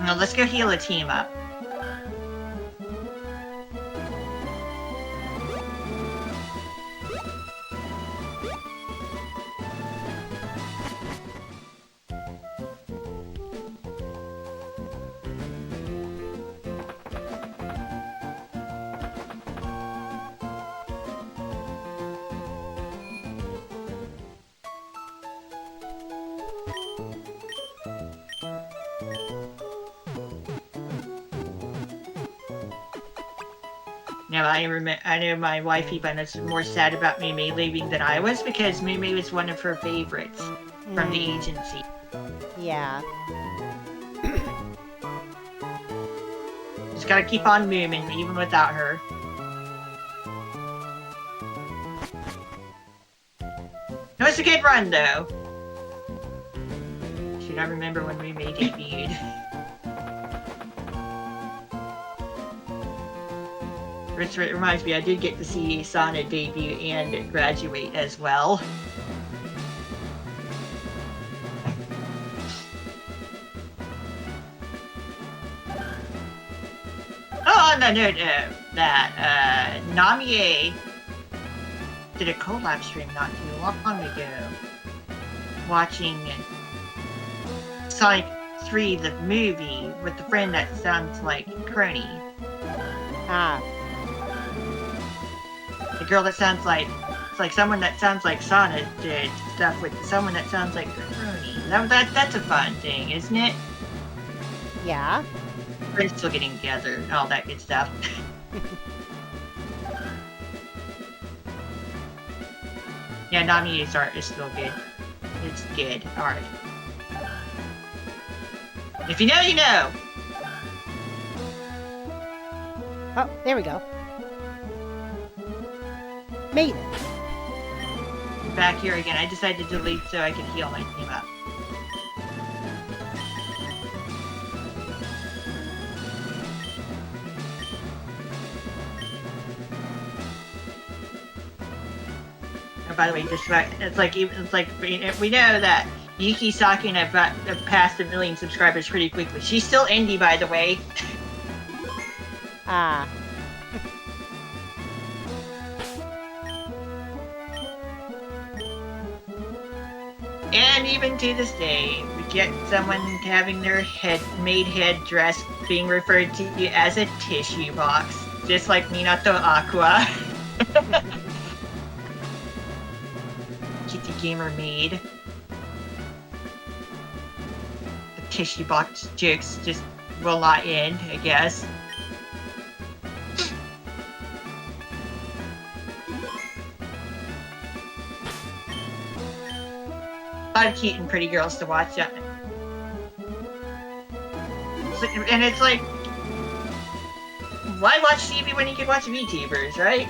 Now let's go heal a team up. Now I know my wifey was more sad about Mei Mei leaving than I was because Mei Mei was one of her favorites from the agency. Yeah. Just gotta keep on moving even without her. It was a good run though. Should I remember when Mei Mei debuted? Which reminds me, I did get to see Sana debut and graduate as well. Oh, on the note of that, Namie did a collab stream not too long ago, watching Sonic 3, the movie, with the friend that sounds like Crony. Ah. The girl that sounds like, it's like someone that sounds like Sonic did stuff with someone that sounds like Crony. That's a fun thing, isn't it? Yeah. We're still getting together and all that good stuff. Yeah, Nami's art is still good. It's good art. If you know, you know! Oh, there we go. Made it. Back here again. I decided to delete so I could heal my team up. Oh, by the way, it's like we know that Yuki's talking about past 1 million subscribers pretty quickly. She's still indie, by the way. Ah. And even to this day, we get someone having their head dress being referred to as a tissue box, just like Minato Aqua. Kitty Gamer made. The tissue box jokes just will not end, I guess. A lot of cute and pretty girls to watch. And it's like, why watch TV when you can watch VTubers, right?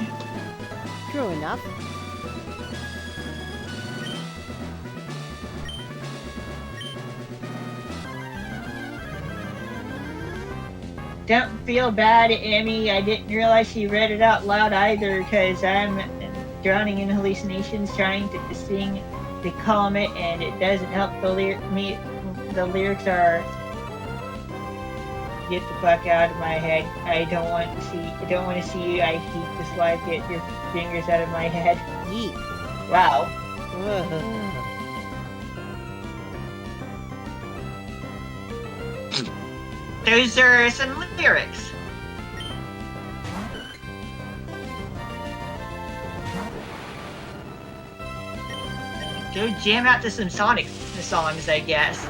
True enough. Don't feel bad, Emmy. I didn't realize she read it out loud either, because I'm drowning in hallucinations trying to sing the comment, and it doesn't help the lyrics are get the fuck out of my head. I don't want to see you. I hate this life. Get your fingers out of my head. Yeet. Wow. Those are some lyrics. Go jam out to some Sonic songs, I guess.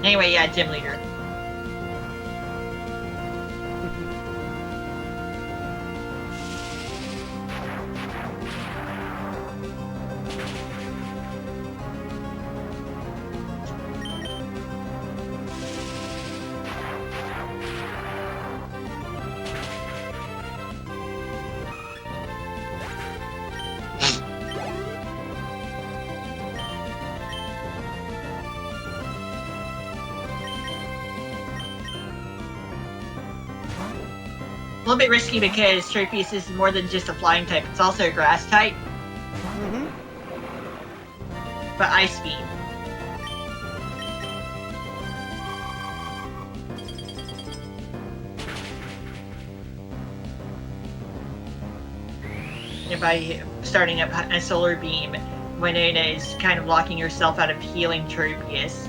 Anyway, yeah, gym leader. A little bit risky because Tropius is more than just a flying type. It's also a grass type. Mm-hmm. But Ice Beam. And by starting up a Solar Beam when it is kind of locking yourself out of healing Tropius.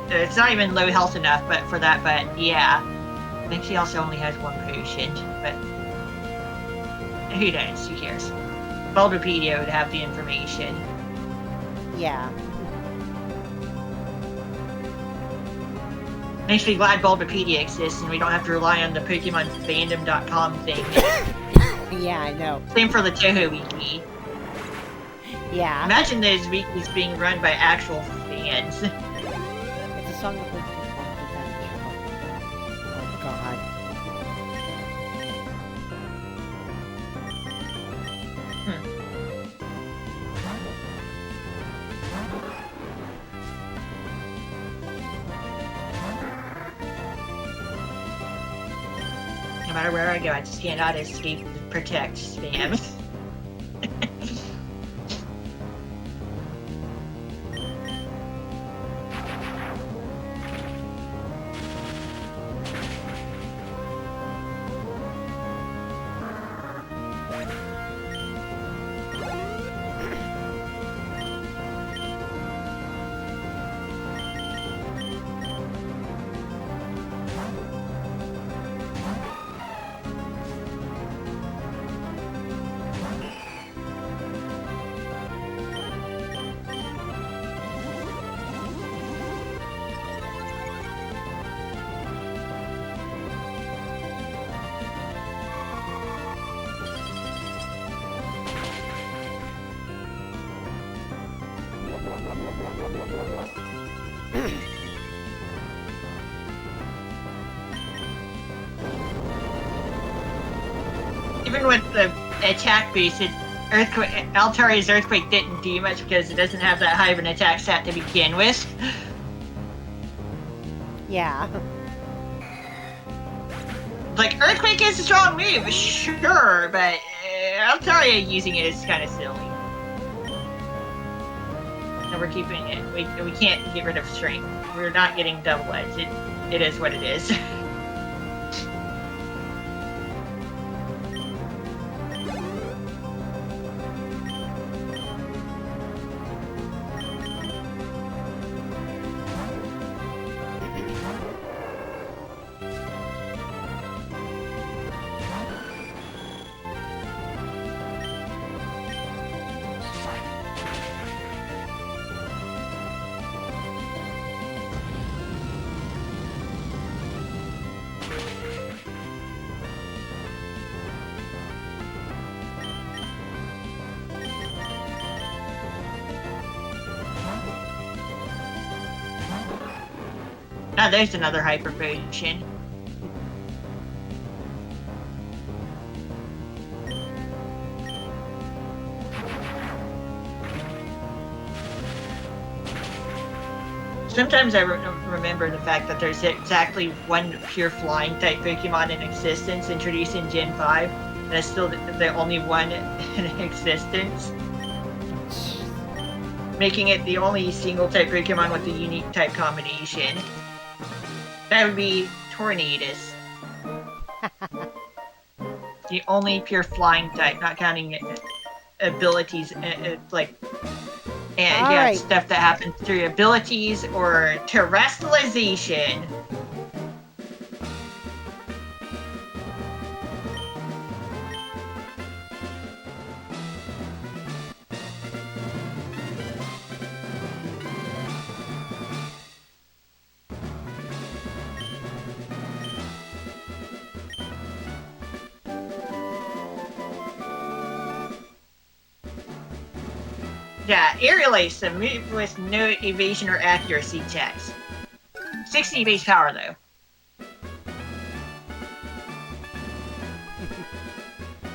It's not even low health enough but for that, but yeah. I think she also only has one potion, but who knows? Who cares? Bulbapedia would have the information. Yeah. Makes me glad Bulbapedia exists and we don't have to rely on the PokemonFandom.com thing. Yeah, I know. Same for the Toho Wiki. Yeah. Imagine those wikis being run by actual fans. It's a song of Oh God. No matter where I go, I just cannot escape the protect spam. Even with the attack boost, Altaria's Earthquake didn't do much because it doesn't have that high of an attack stat to begin with. Yeah. Like, Earthquake is a strong move, sure, but Altaria using it is kind of silly. And we're keeping it. We can't get rid of Strength. We're not getting double edge. It is what it is. Ah, there's another Hyper Potion. Sometimes I remember the fact that there's exactly one pure flying type Pokemon in existence introduced in Gen 5, and it's still the only one in existence, making it the only single type Pokemon with a unique type combination. That would be Tornadus. The only pure flying type, not counting abilities, like... And yeah, right. Stuff that happens through abilities or terrestrialization. Yeah, aerial ace, a move with no evasion or accuracy checks. 60 base power, though.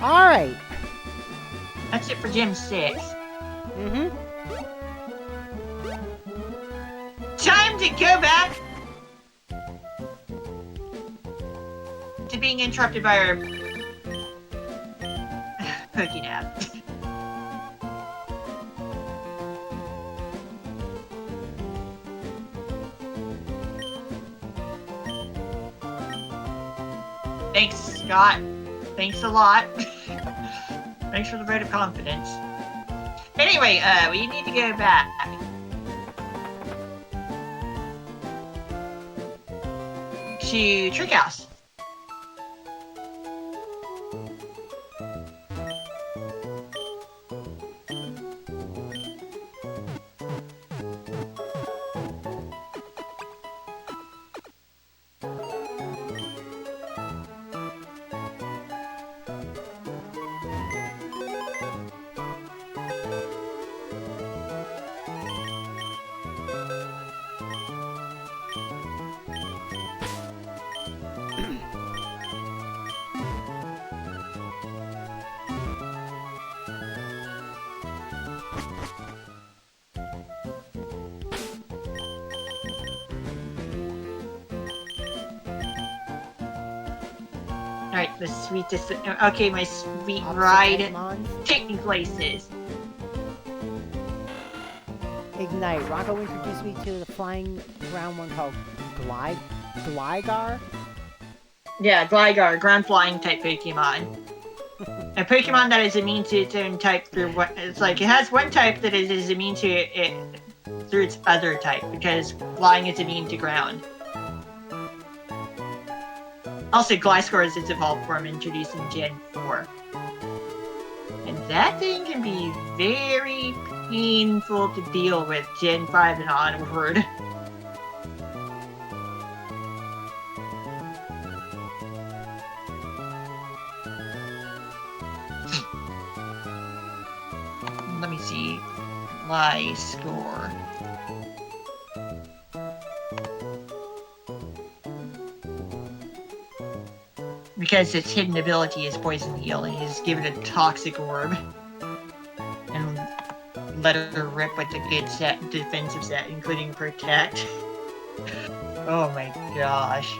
Alright. That's it for Gym 6. Mm-hmm. Time to go back to being interrupted by our cookie nap. Thanks, Scott. Thanks a lot. Thanks for the vote of confidence. Anyway, we need to go back. To Trick House. Alright, the sweetest. Okay, my sweet ride taking places. Ignite. Ranko introduced me to the flying ground one called Gligar? Yeah, Gligar, ground flying type Pokemon. A Pokemon that is immune to its own type through what it's like it has one type that is immune to it through its other type, because flying is immune to ground. Also, Gliscor is its evolved form introduced in Gen 4. And that thing can be very painful to deal with Gen 5 and onward. Let me see. Gliscor. Because its hidden ability is Poison Heal, and you just give it a Toxic Orb. And let her rip with a good defensive set, including Protect. Oh my gosh.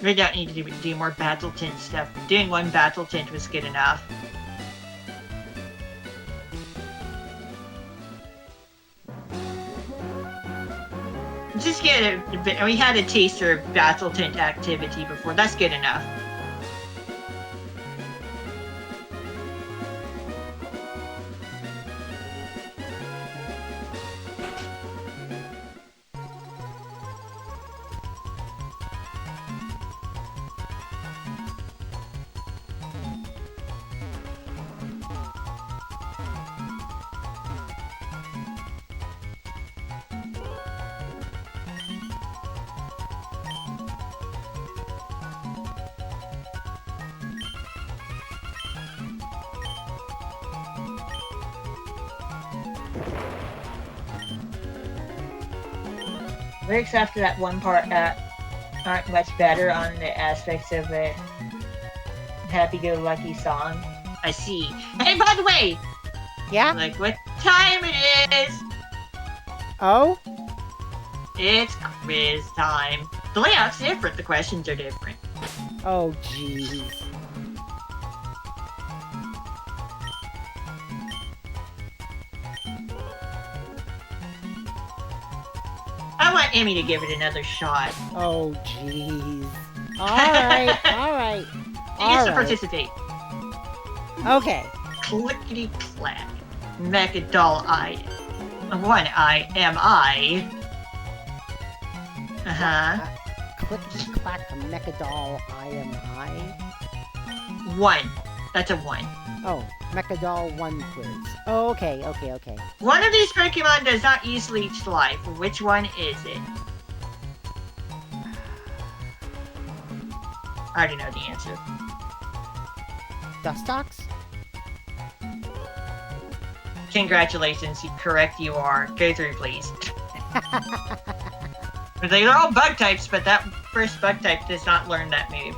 We don't need to do more Battle Tint stuff. Doing one Battle Tint was good enough. Just get a bit. We had a taster of Battle Tint activity before. That's good enough. Lyrics after that one part aren't much better on the aspects of a happy-go-lucky song. I see. Hey, by the way! Yeah? Like, what time it is? Oh? It's quiz time. The layout's different, the questions are different. Oh, jeez. want Emmy to give it another shot. Oh, jeez. Alright, alright. She gets to participate. Okay. Clickety clack. Mechadoll I. One I am I. Clickety clack, Mechadoll, I am I. One. That's a 1. Oh, Mechadoll 1 quiz. Oh, okay. One of these Pokemon does not use Leech Life. Which one is it? I already know the answer. Dustox? Congratulations, correct you are. Go through, please. They're all bug types, but that first bug type does not learn that move.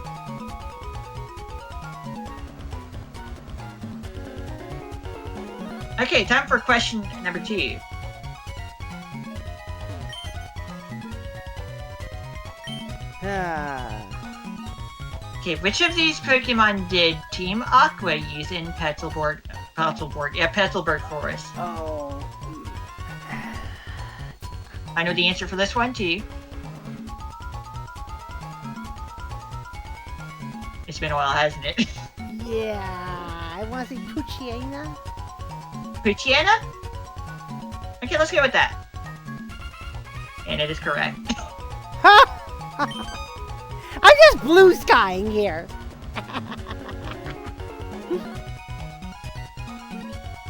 Okay, time for question number 2. Okay, which of these Pokemon did Team Aqua use in Petalburg Forest? Oh. I know the answer for this one, too. It's been a while, hasn't it? Yeah, I want to say Poochyena. Poochyena? Okay, let's go with that. And it is correct. I'm just blue skying here.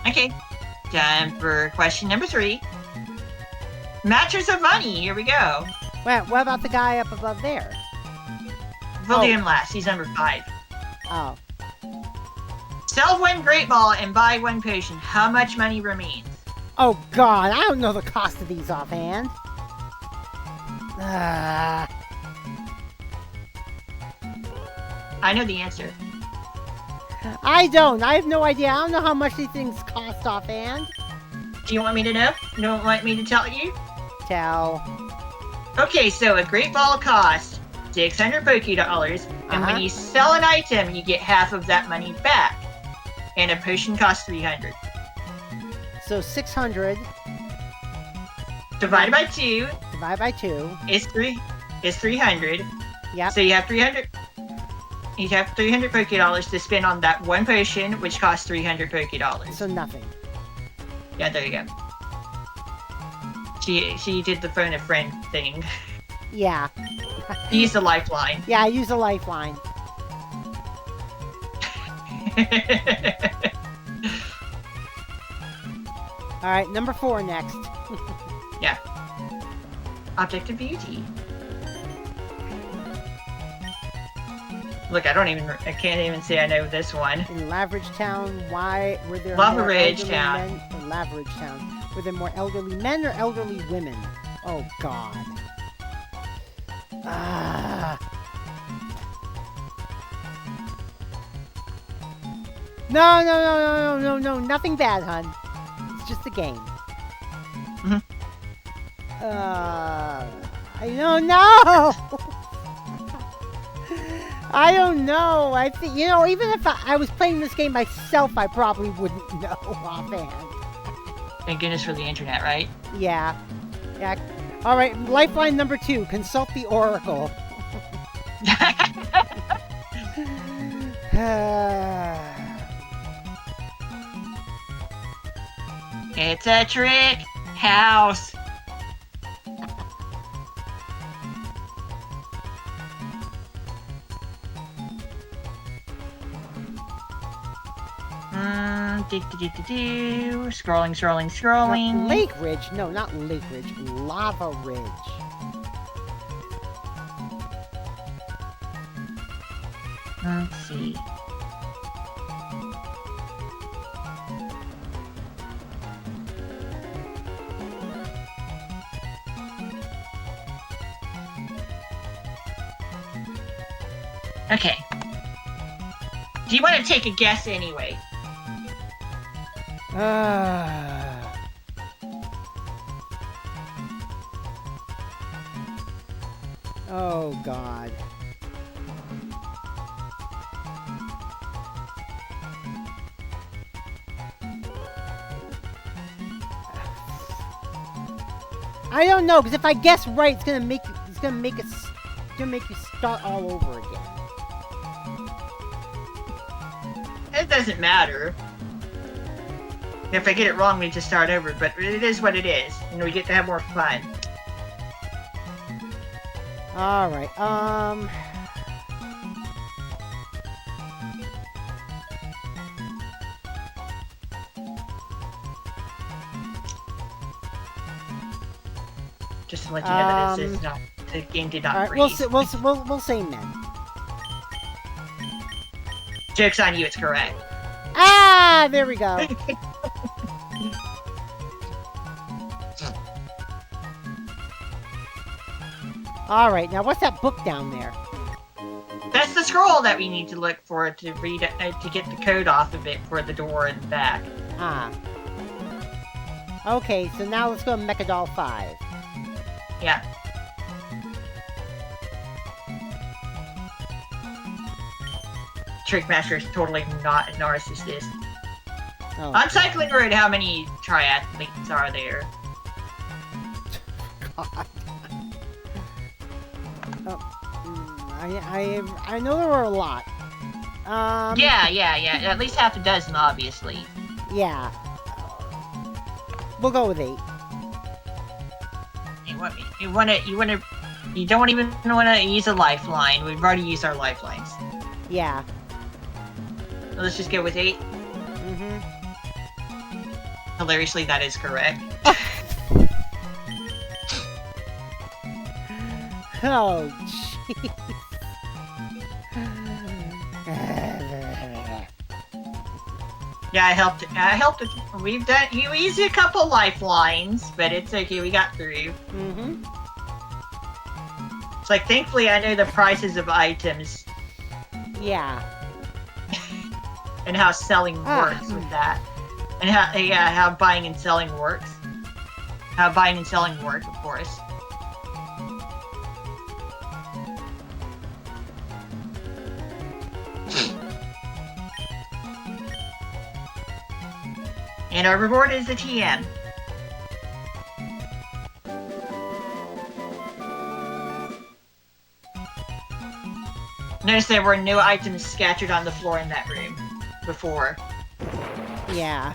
Okay, time for question number 3. Matches of money, here we go. Well, what about the guy up above there? We'll do him last, he's number 5. Oh. Sell 1 Great Ball and buy 1 potion. How much money remains? Oh god, I don't know the cost of these offhand. I know the answer. I don't. I have no idea. I don't know how much these things cost offhand. Do you want me to know? You don't want me to tell you? Tell. Okay, so a Great Ball costs 600 Poké-Dollars, and when you sell an item, you get half of that money back. And a potion costs 300. So 600 divided by 2 is 300. Yep. So you have 300. You have 300 Poké-Dollars to spend on that 1 potion, which costs 300 Poké-Dollars. So nothing. Yeah, there you go. She did the phone a friend thing. Yeah. You used a lifeline. Yeah, I use a lifeline. Alright, number 4 next. Yeah. Object of Beauty. Look, I can't even say I know this one. In Laveridge Town, why were there Laveridge more Town. elderly men? In Laveridge Town, were there more elderly men or elderly women? Oh god. No, nothing bad, hun. It's just a game. I don't know! I don't know. I think, even if I was playing this game myself, I probably wouldn't know offhand. Thank goodness for the internet, right? Yeah. Alright, lifeline number 2. Consult the Oracle. It's a trick house. Scrolling. Lake Ridge? No, not Lake Ridge. Lava Ridge. Let's see. Okay. Do you want to take a guess anyway? Oh, God. I don't know, because if I guess right, it's gonna make you start all over again. It doesn't matter. If I get it wrong, we just start over. But it is what it is, and we get to have more fun. All right. Just to let you know that it's not, the game did not All right. freeze. We'll say men. Joke's on you. It's correct. Ah, there we go. All right. Now, what's that book down there? That's the scroll that we need to look for to read to get the code off of it for the door in the back. Ah. Okay. So now let's go to Mechadoll 5. Yeah. Trickmaster is totally not a narcissist. Oh, On Cycling Road, how many triathletes are there? God. I know there were a lot. Yeah. At least half a dozen, obviously. Yeah. We'll go with 8. You don't even want to use a lifeline. We've already used our lifelines. Yeah. So let's just go with 8. Mm-hmm. Hilariously, that is correct. Oh, jeez. Yeah, I helped. We used a couple lifelines, but it's okay. We got through. Mm-hmm. It's like, thankfully, I know the prices of items Yeah. and how selling works with that, and how buying and selling works. How buying and selling work, of course. And our reward is a TM. Notice there were no items scattered on the floor in that room before. Yeah.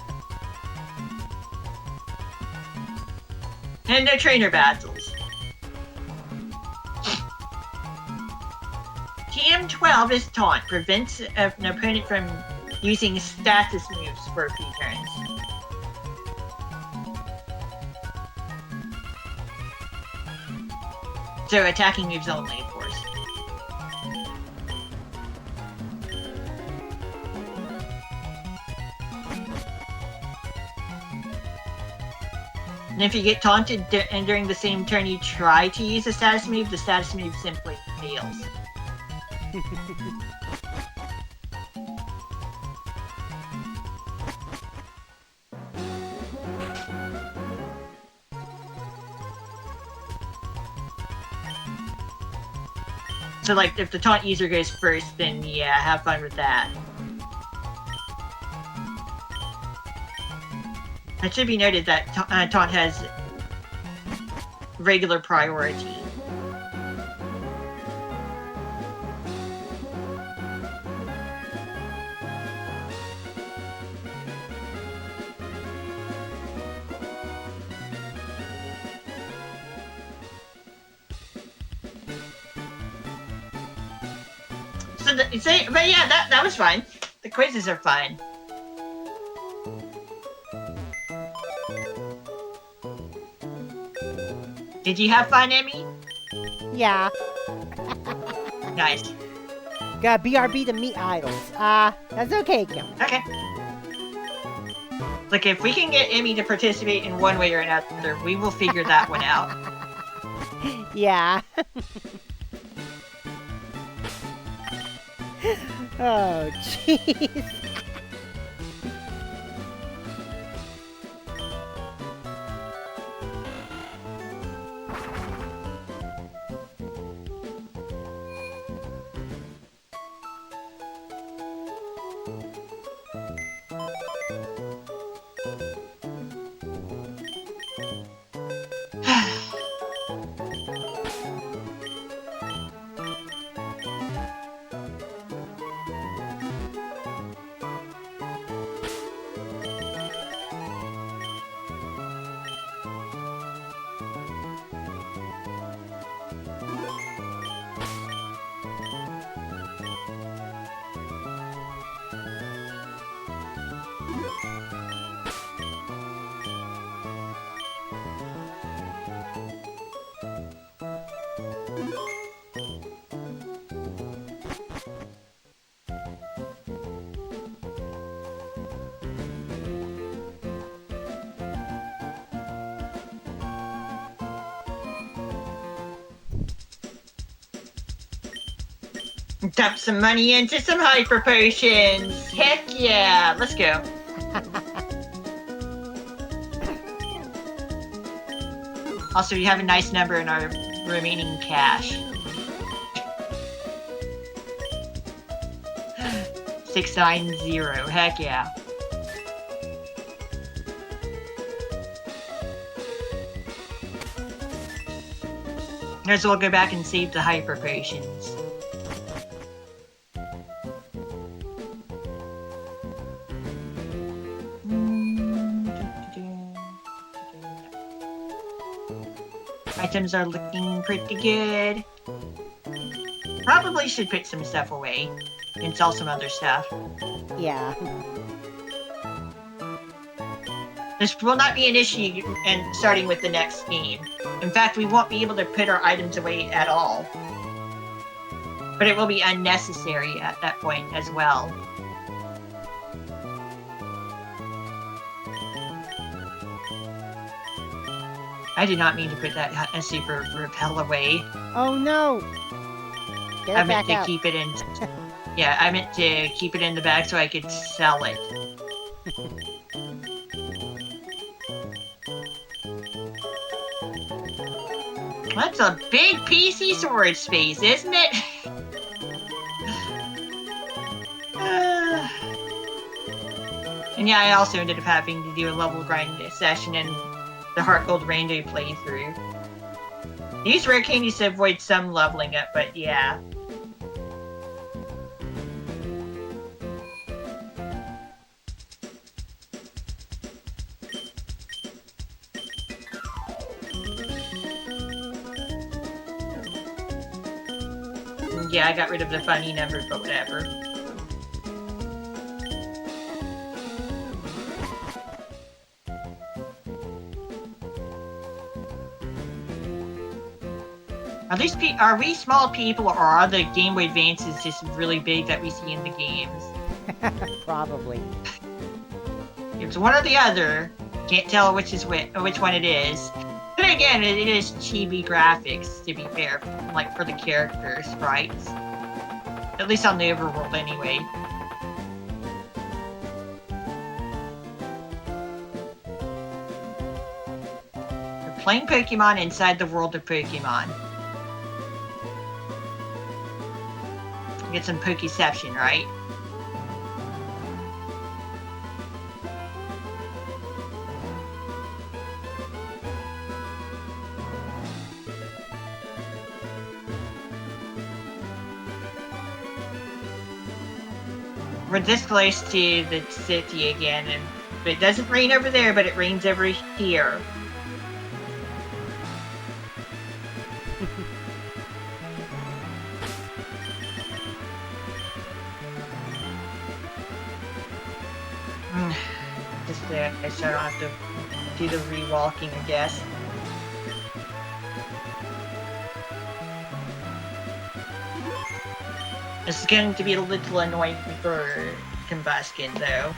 And no trainer battles. TM12 is taunt, prevents an opponent from using status moves for a few turns. So attacking moves only, of course. And if you get taunted and during the same turn you try to use a status move, the status move simply fails. So, like, if the taunt user goes first, then yeah, have fun with that. It should be noted that taunt has regular priority. But yeah, that was fun. The quizzes are fun. Did you have fun, Emmy? Yeah. Nice. Got BRB to meet idols. That's okay, Kim. Okay. Look, if we can get Emmy to participate in one way or another, we will figure that one out. Yeah. Oh, jeez. Dump some money into some hyper potions. Heck yeah, let's go. Also, you have a nice number in our remaining cash. 690. Heck yeah. Might as well go back and save the hyper potions. Items are looking pretty good. Probably should put some stuff away and sell some other stuff. Yeah. This will not be an issue and starting with the next game. In fact, we won't be able to put our items away at all. But it will be unnecessary at that point as well. I did not mean to put that super repel away. Oh no! Get it I meant back to out. keep it in. Yeah, I meant to keep it in the bag so I could sell it. That's a big PC storage space, isn't it? And yeah, I also ended up having to do a level grind session in the Heart Gold Rando playthrough. Use rare candies to avoid some leveling up, but yeah. Yeah, I got rid of the funny numbers, but whatever. Are we small people, or are the Game Boy Advances just really big that we see in the games? Probably. It's one or the other. Can't tell which one it is. But again, it is chibi graphics, to be fair, like for the character sprites. At least on the overworld, anyway. We're playing Pokemon inside the world of Pokemon. Get some Pokeception, right? We're this close to the city again, and it doesn't rain over there, but it rains over here. Just there, I don't have to do the rewalking, I guess. This is going to be a little annoying for Combustion, though.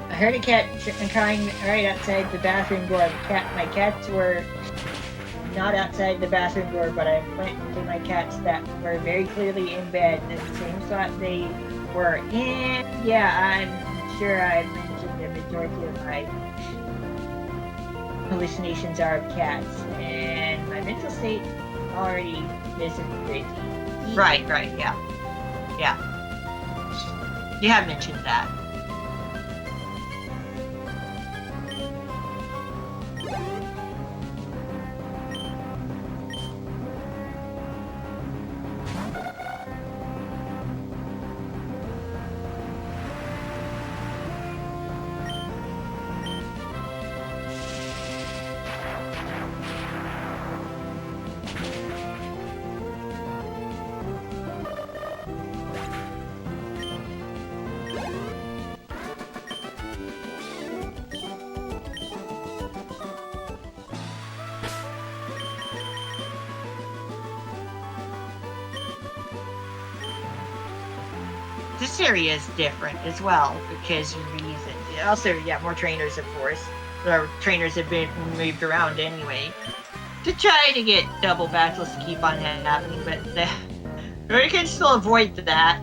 I heard a cat crying right outside the bathroom door. My cats were not outside the bathroom door, but I went to my cats that were very clearly in bed in the same spot they were in. Yeah, I'm sure I mentioned the majority of my hallucinations are of cats, and my mental state already isn't great. Right, yeah. You have mentioned that. This area is different as well because also, more trainers, of course. Our trainers have been moved around anyway to try to get double battles to keep on happening, but we can still avoid that.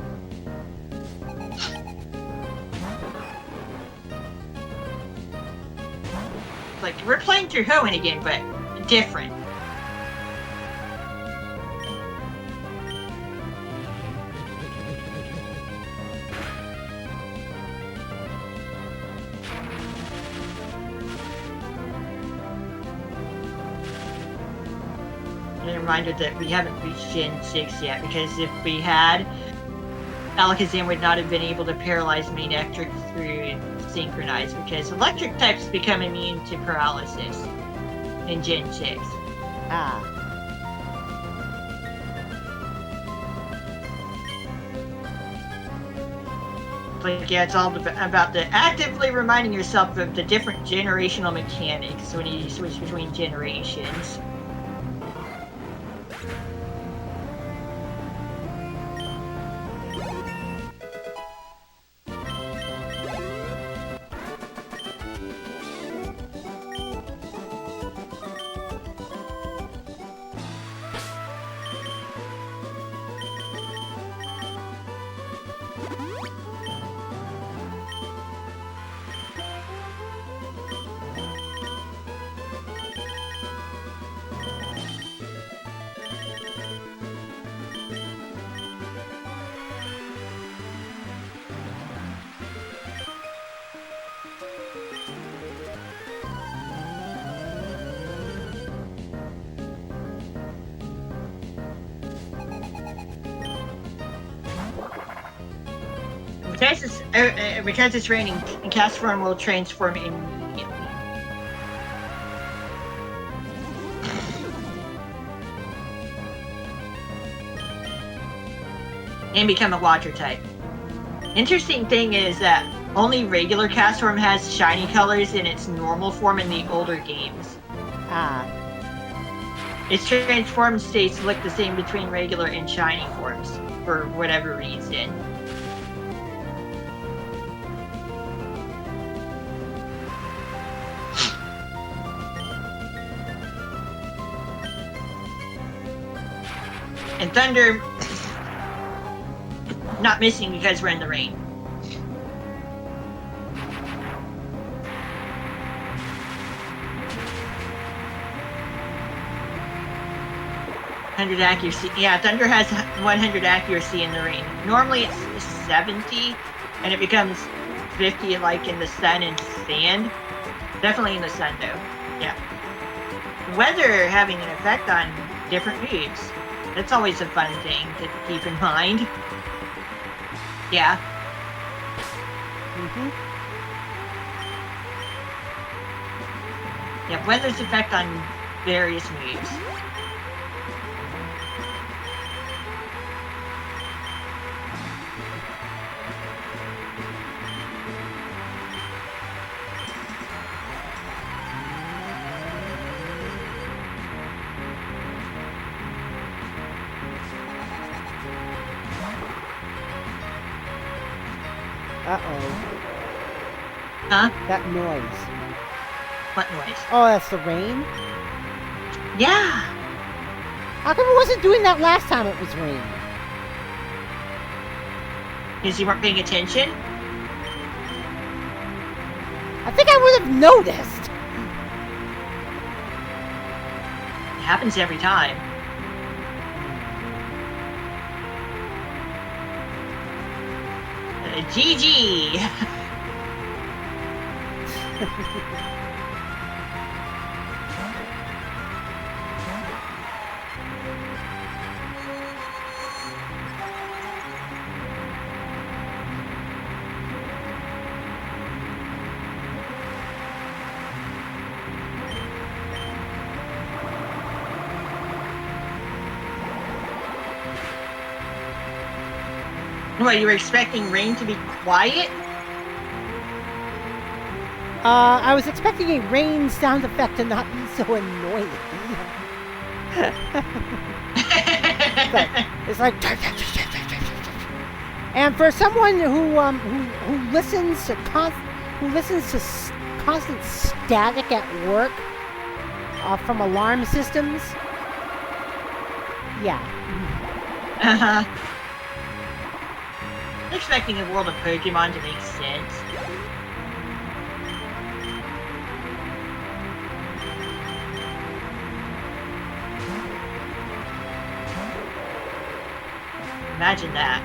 Like, we're playing through Hoenn again, but different. And a reminder that we haven't reached Gen 6 yet, because if we had, Alakazam would not have been able to paralyze main electric through Synchronize, because electric types become immune to paralysis in Gen 6. But yeah, it's all about actively reminding yourself of the different generational mechanics when you switch between generations. Because it's raining, Castform will transform immediately. And become a water type. Interesting thing is that only regular Castform has shiny colors in its normal form in the older games. Its transformed states look the same between regular and shiny forms, for whatever reason. And Thunder, not missing because we're in the rain. Accuracy. Yeah, Thunder has 100 accuracy in the rain. Normally it's 70, and it becomes 50 like in the sun and sand. Definitely in the sun though. Yeah. Weather having an effect on different moves. That's always a fun thing to keep in mind. Yeah. Yeah, weather's effect on various moves. Huh? That noise. What noise? Oh, that's the rain? Yeah! How come it wasn't doing that last time it was raining? Because you weren't paying attention? I think I would have noticed. happens every time. GG! What, you were expecting rain to be quiet? I was expecting a rain sound effect to not be so annoying. But it's like, and for someone who listens to constant static at work from alarm systems, yeah. I'm expecting a world of Pokemon to make sense. Imagine that.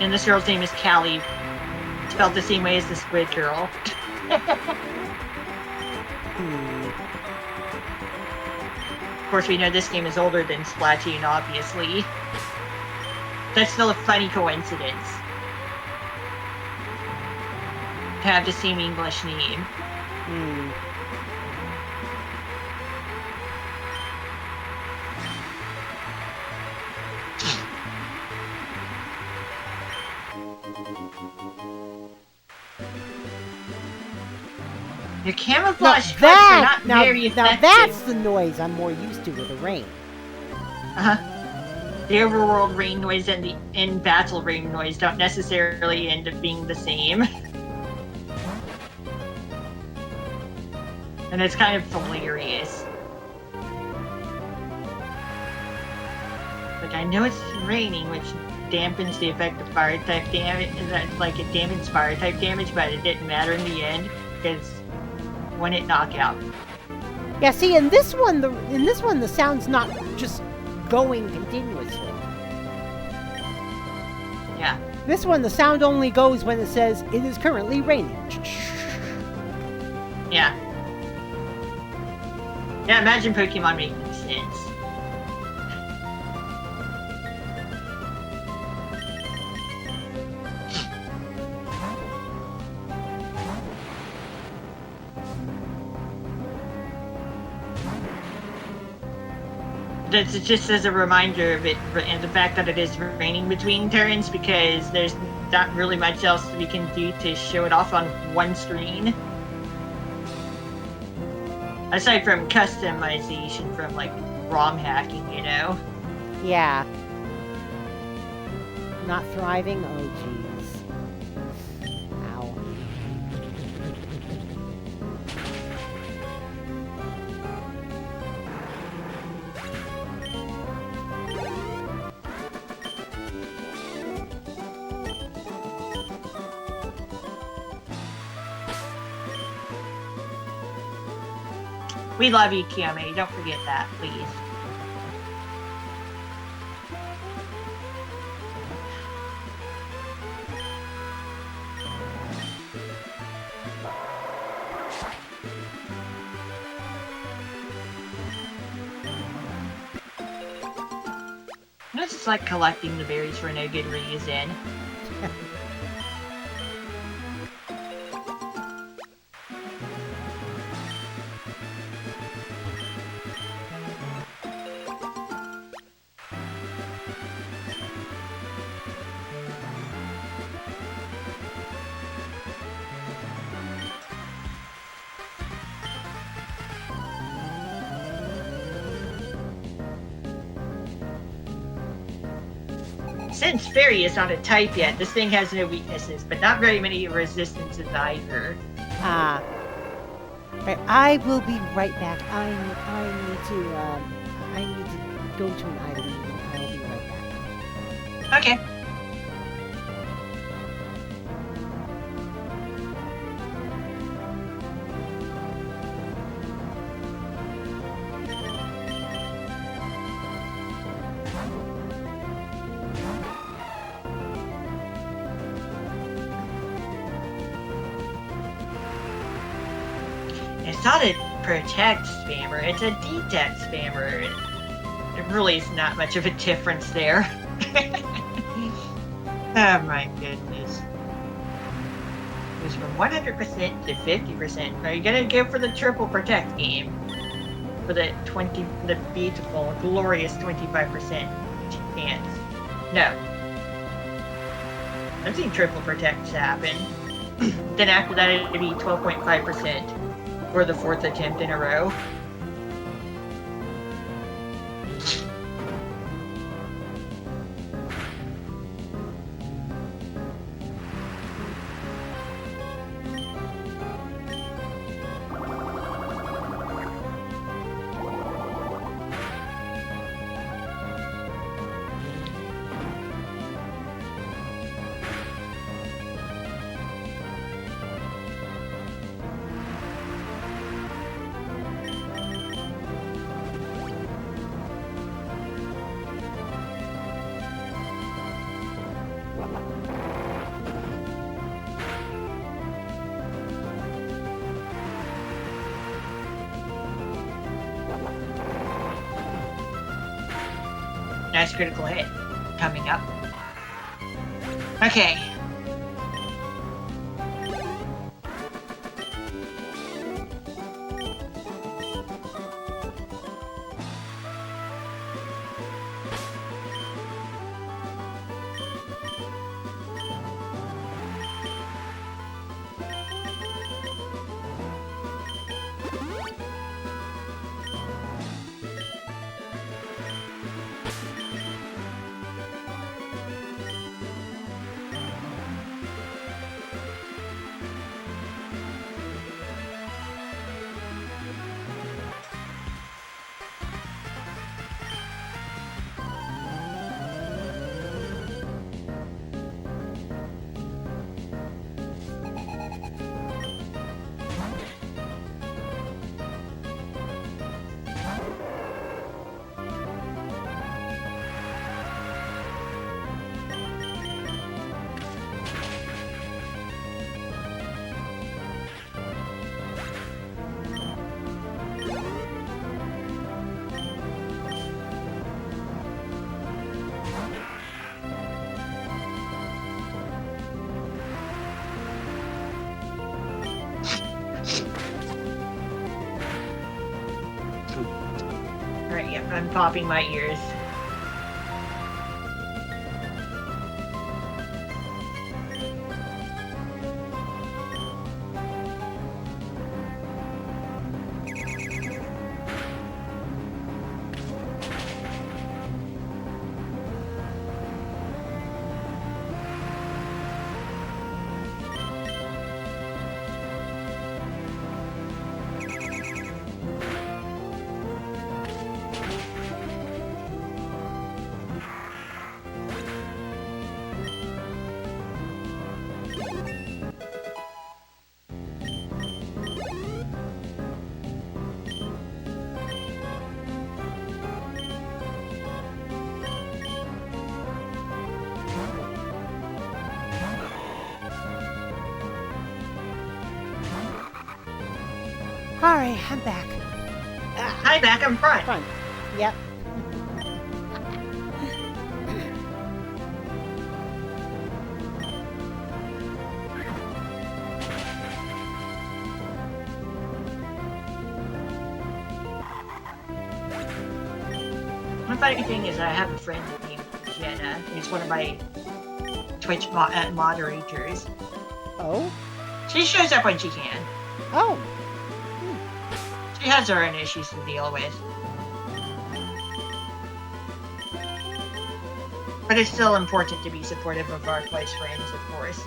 And this girl's name is Callie, spelled the same way as the Squid Girl. Of course, we know this game is older than Splatoon, obviously. That's still a funny coincidence. To have the same English name. Your camouflage cuts are not very effective. Now that's the noise I'm more used to with the rain. The overworld rain noise and the in-battle rain noise don't necessarily end up being the same. And it's kind of hilarious. Like, I know it's raining, which dampens the effect of fire-type damage, like it dampens fire-type damage, but it didn't matter in the end, because when it knockout. Yeah, see, in this one, the sound's not just going continuously. Yeah. This one, the sound only goes when it says, it is currently raining. Yeah. Yeah, imagine Pokemon making sense. That's just as a reminder of it, and the fact that it is raining between turns, because there's not really much else we can do to show it off on one screen. Aside from customization from, like, ROM hacking, you know? Yeah. Not thriving? Oh, jeez. Ow. We love you, Kiyomi. Don't forget that, please. It's just like collecting the berries for no good reason. since Fairy is not a type yet, this thing has no weaknesses, but not very many resistances either. Right, I will be right back. I need to go to an item meeting. I will be right back. Okay. It's not a protect spammer, it's a detect spammer. It really is not much of a difference there. Oh my goodness. It was from 100% to 50%. Are you gonna go for the triple protect game? For the beautiful, glorious 25% chance? No. I've seen triple protects happen. Then after that it'd be 12.5%. For the 4th attempt in a row. Nice critical hit coming up. Okay. Alright, yep, I'm popping my ears. Alright, I'm back. Hi, back in front. Front. Yep. One funny thing is I have a friend named Jenna. He's one of my Twitch moderators. Oh? She shows up when she can. Oh. She has her own issues to deal with. But it's still important to be supportive of our Twice friends, of course.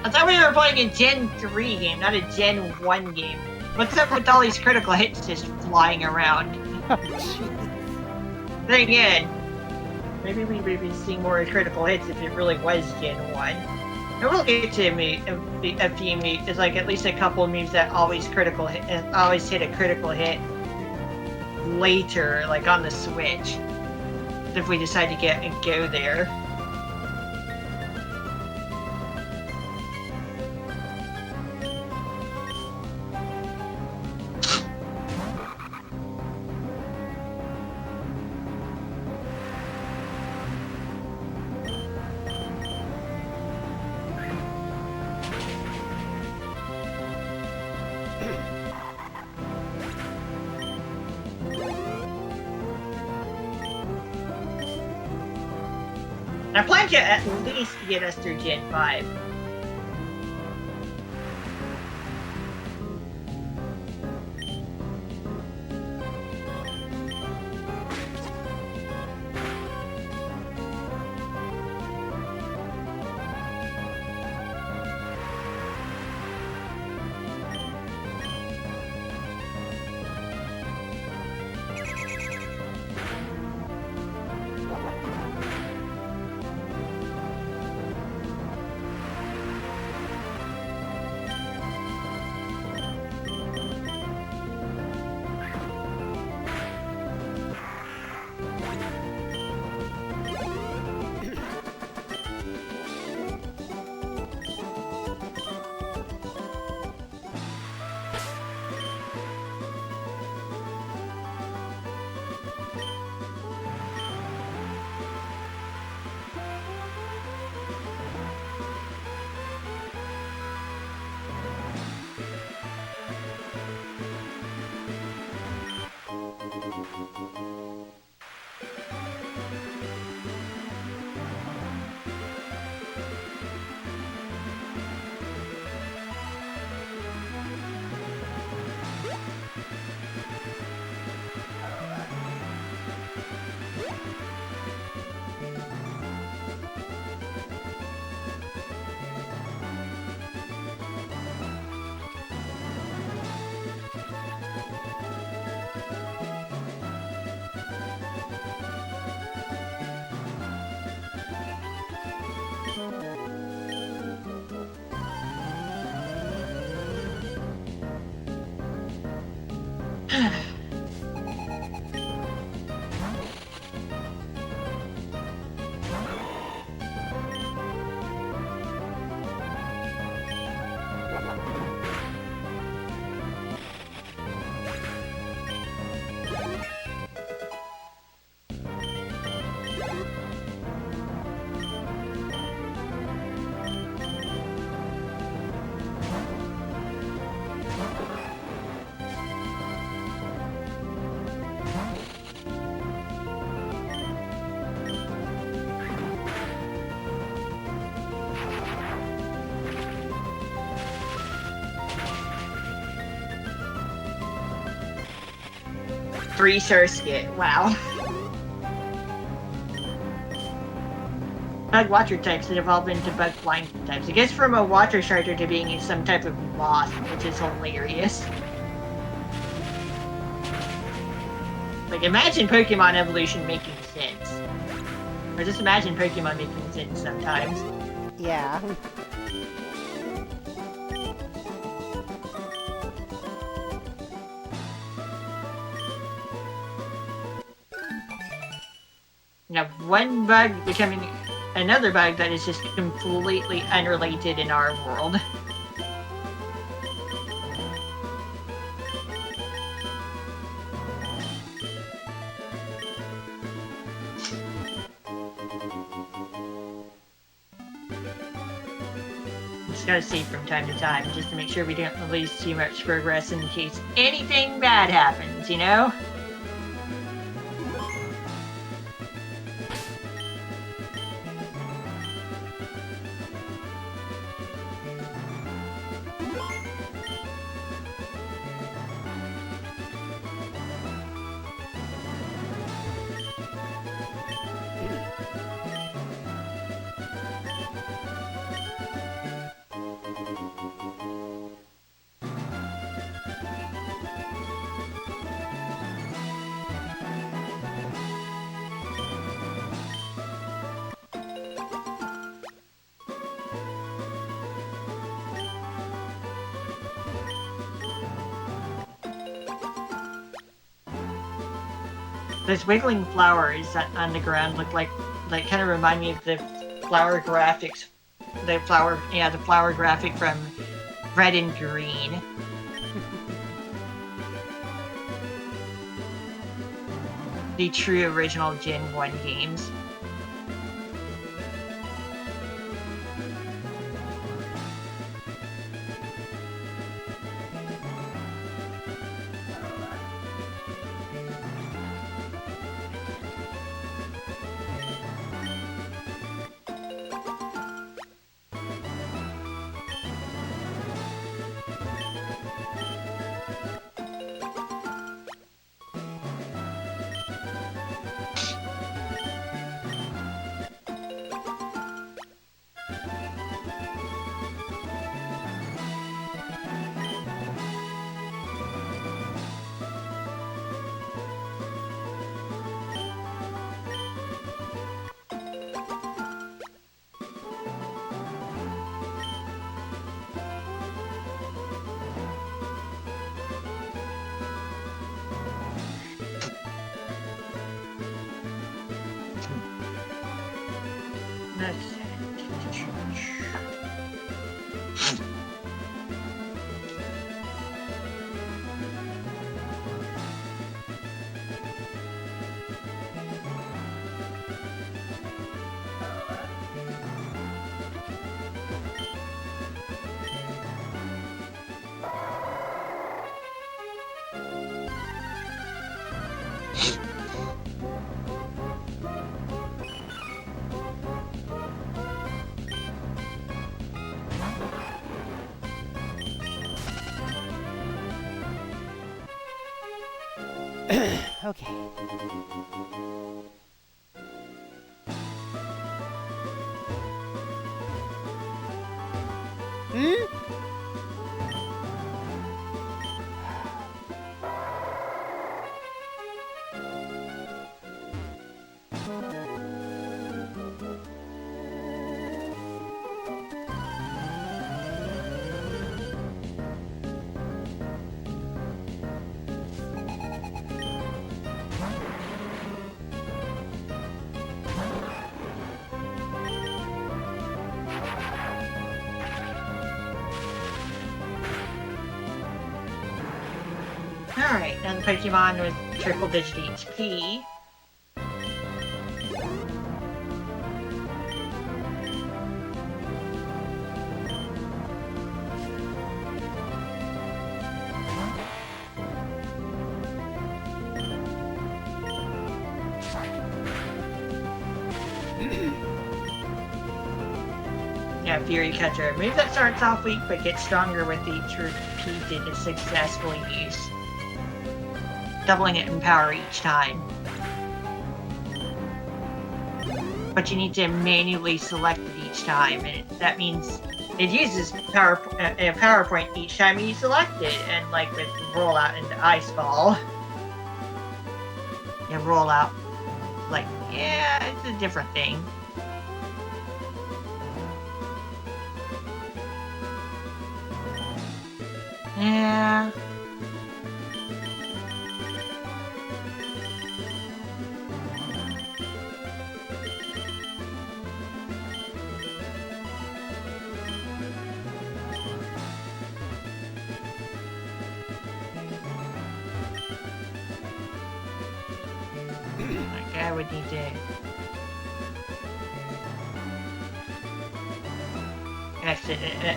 I thought we were playing a Gen 3 game, not a Gen 1 game. What's up with all these critical hits just flying around? Then again, maybe we'd be seeing more critical hits if it really was Gen 1. I will get to a few memes. It's like at least a couple of memes that always hit a critical hit later, like on the Switch. If we decide to go there. I plan to at least get us through Gen 5. Three Surskit. Wow. Bug Watcher types that evolve into Bug Flying types. I guess from a Water Starter to being some type of boss, which is hilarious. Like, imagine Pokemon evolution making sense. Or just imagine Pokemon making sense sometimes. Yeah. Now, one bug becoming another bug that is just completely unrelated in our world. Just gotta save from time to time, just to make sure we don't lose too much progress in case anything bad happens, you know? Those wiggling flowers on the ground look like kind of remind me of the flower graphics, the flower graphic from Red and Green. The true original Gen 1 games. Okay. Hmm? Alright, now the Pokemon with triple-digit HP. Yeah, Fury Catcher. A move that starts off weak but gets stronger with each repeated successful use. Doubling it in power each time. But you need to manually select it each time, and that means it uses a power point each time you select it, and like with Rollout and Ice Ball. Yeah, Rollout. like, yeah, it's a different thing. Yeah. Like, I would need to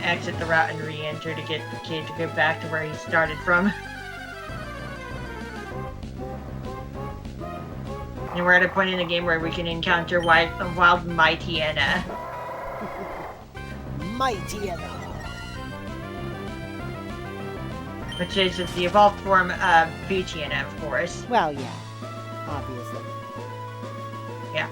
exit the route and re-enter to get the kid to go back to where he started from. And we're at a point in the game where we can encounter wild Mightyena. Mightyena. Which is the evolved form of Poochyena, of course. Well, yeah. Obviously. Yeah.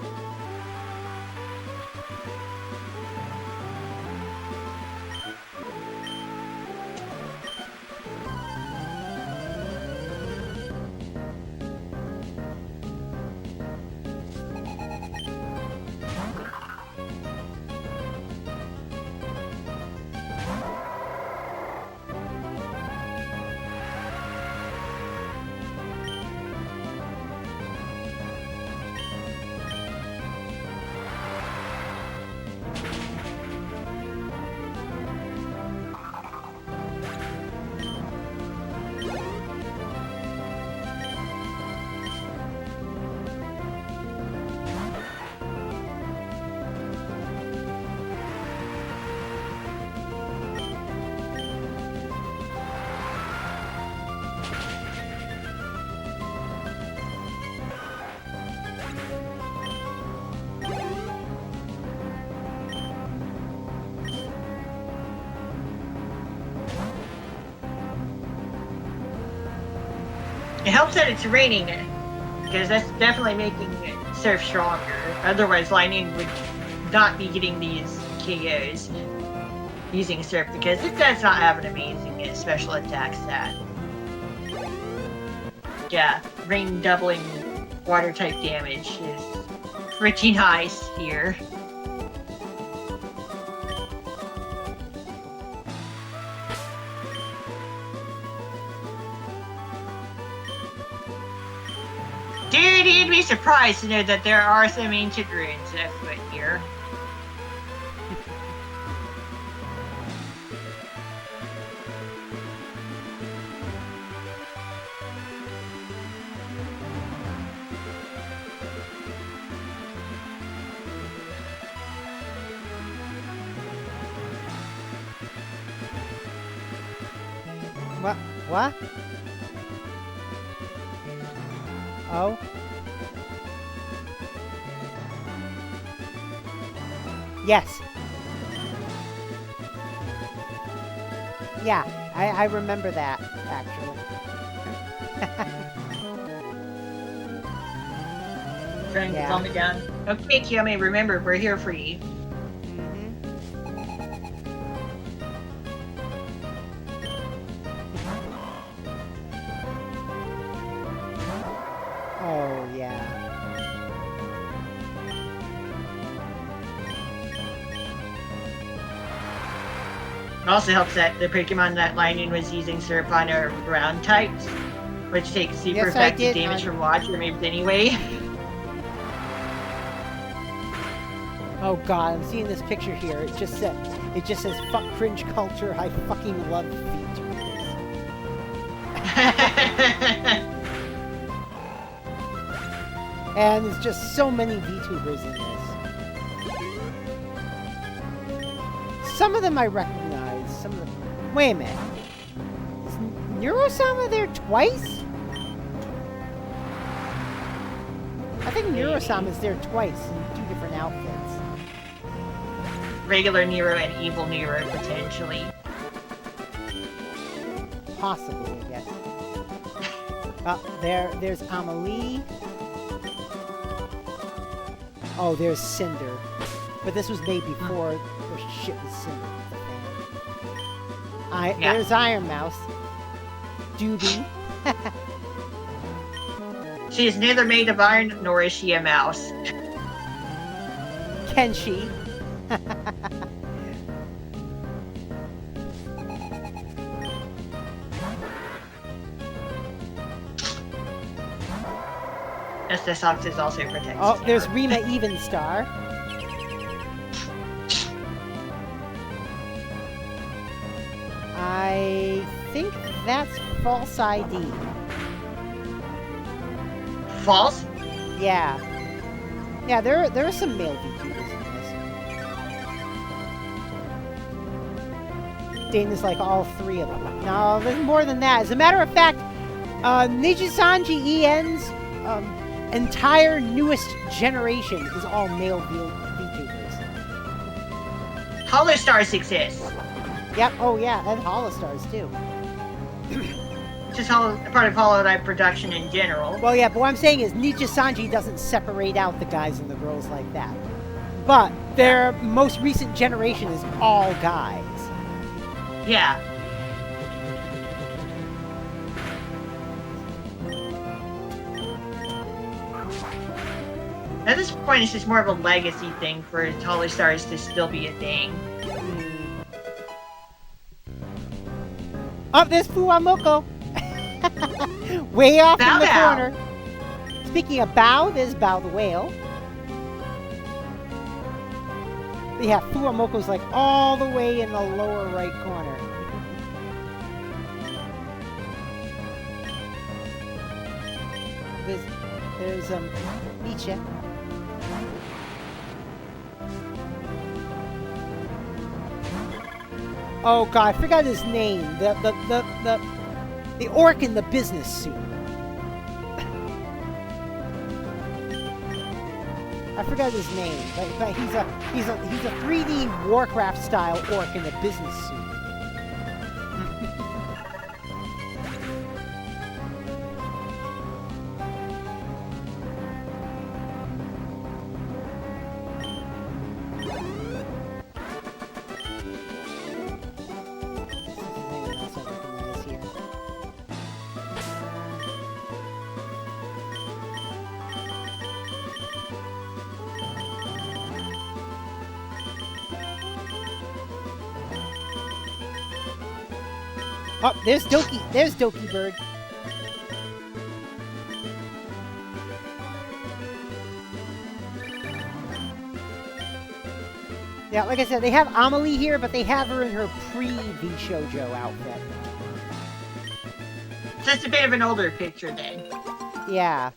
It helps that it's raining, because that's definitely making Surf stronger. Otherwise, Lightning would not be getting these KOs using Surf, because it does not have an amazing special attack stat. Yeah, rain doubling water type damage is pretty nice here. Dude, you'd be surprised to know that there are some ancient ruins afoot here. What? Oh? Yes. Yeah, I remember that, actually. Trying to calm it down. Okay, Kiyomi, remember, we're here for you. Oh, yeah. It also helps that the Pokemon that Lightning was using Surf on are ground types, which takes super effective damage from water moves anyway. Oh god, I'm seeing this picture here. It just says fuck cringe culture. I fucking love VTubers. And there's just so many VTubers in this. Some of them I recognize. Some of them. Wait a minute. Is Neurosama there twice? I think Neurosama's there twice in 2 different outfits. Regular Nero and Evil Nero, potentially. Possibly, I guess. There's Amelie. Oh, there's Cinder. But this was made before the shit was Cinder. There's Iron Mouse. Doobie. She is neither made of iron nor is she a mouse. Can she? Sox is also protected. Oh, there's Rima Evenstar. I think that's false ID. False? Yeah. Yeah, there are some male VTubers in this. Dana's like all three of them. No, there's more than that. As a matter of fact, Nijisanji EN's entire newest generation is all male VTubers. Hollow Stars exists. Yep, oh yeah, and Holostars too. Just part of Hollow Knight production in general. Well, yeah, but what I'm saying is Nijisanji doesn't separate out the guys and the girls like that. But their most recent generation is all guys. Yeah. At this point, it's just more of a legacy thing for Hollow Stars to still be a thing. Oh, there's Fuamoko! Way off in the Bow. corner. Speaking of Bow, there's Bow the Whale. Yeah, Fuamoko's like all the way in the lower right corner. There's Nietzsche. Oh god, I forgot his name. The orc in the business suit. I forgot his name, but he's a 3D Warcraft style orc in a business suit. Oh, there's Doki. There's Doki Bird. Yeah, like I said, they have Amelie here, but they have her in her pre-V-Shoujo outfit. Just a bit of an older picture then. Yeah.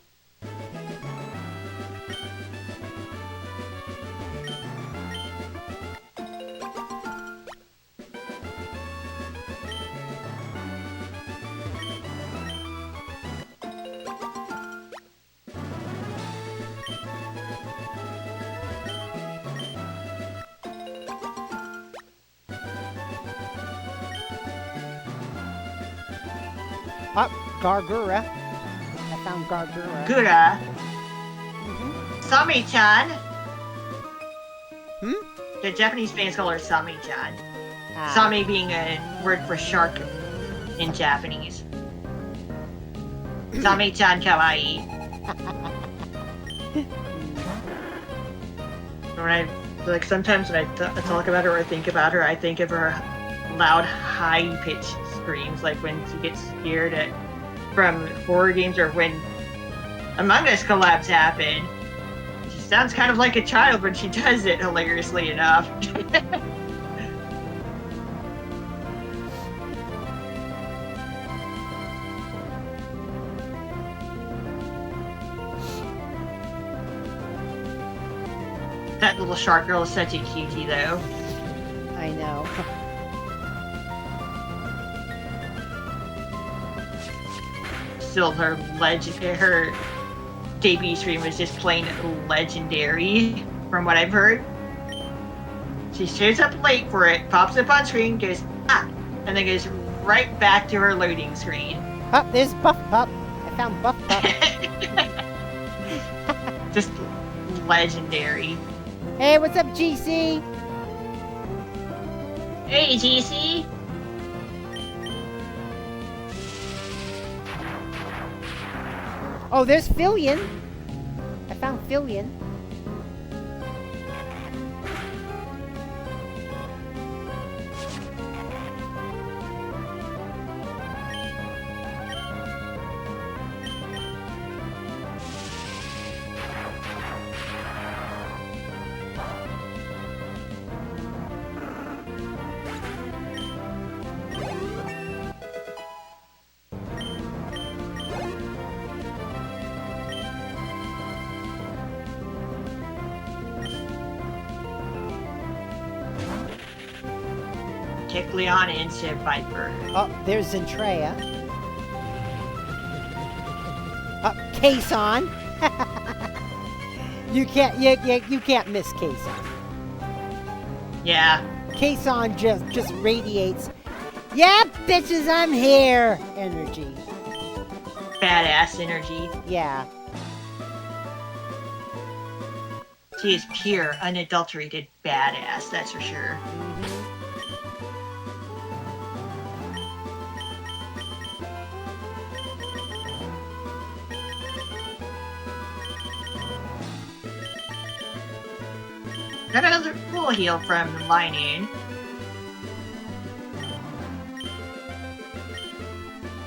Oh, Gargura. I found Gargura. Gura. Mm-hmm. Sami-chan. Hmm? The Japanese fans call her Sami-chan. Ah. Sami being a word for shark in Japanese. Sami-chan kawaii. Sometimes when I talk about her or think about her, I think of her loud, high-pitched screams, like when she gets scared from horror games or when Among Us collabs happen. She sounds kind of like a child when she does it, hilariously enough. That little shark girl is such a cutie, though. I know. Still, her debut stream was just plain legendary, from what I've heard. She shows up late for it, pops up on screen, goes, ah, and then goes right back to her loading screen. Oh, there's Buff Pup. I found Buff Pup. Just legendary. Hey, what's up, GC? Hey, GC. Oh, there's Fillion. I found Fillion. Kick Leon into Viper. Oh, there's Zentreya. Oh, Kason. you can't miss Kason. Yeah. Kason just radiates. Yeah, bitches, I'm here. Energy. Badass energy. Yeah. She is pure, unadulterated badass, that's for sure. Got another full heal from Lightning.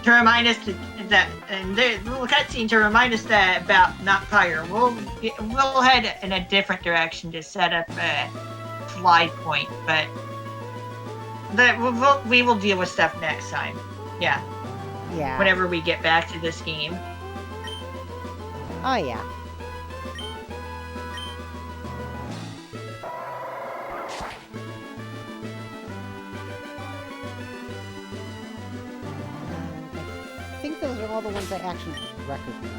To remind us that, and the little cutscene to remind us that about not fire. We'll head in a different direction to set up a fly point, but we will deal with stuff next time. Yeah. Yeah. Whenever we get back to this game. Oh yeah. I think those are all the ones I actually recognize.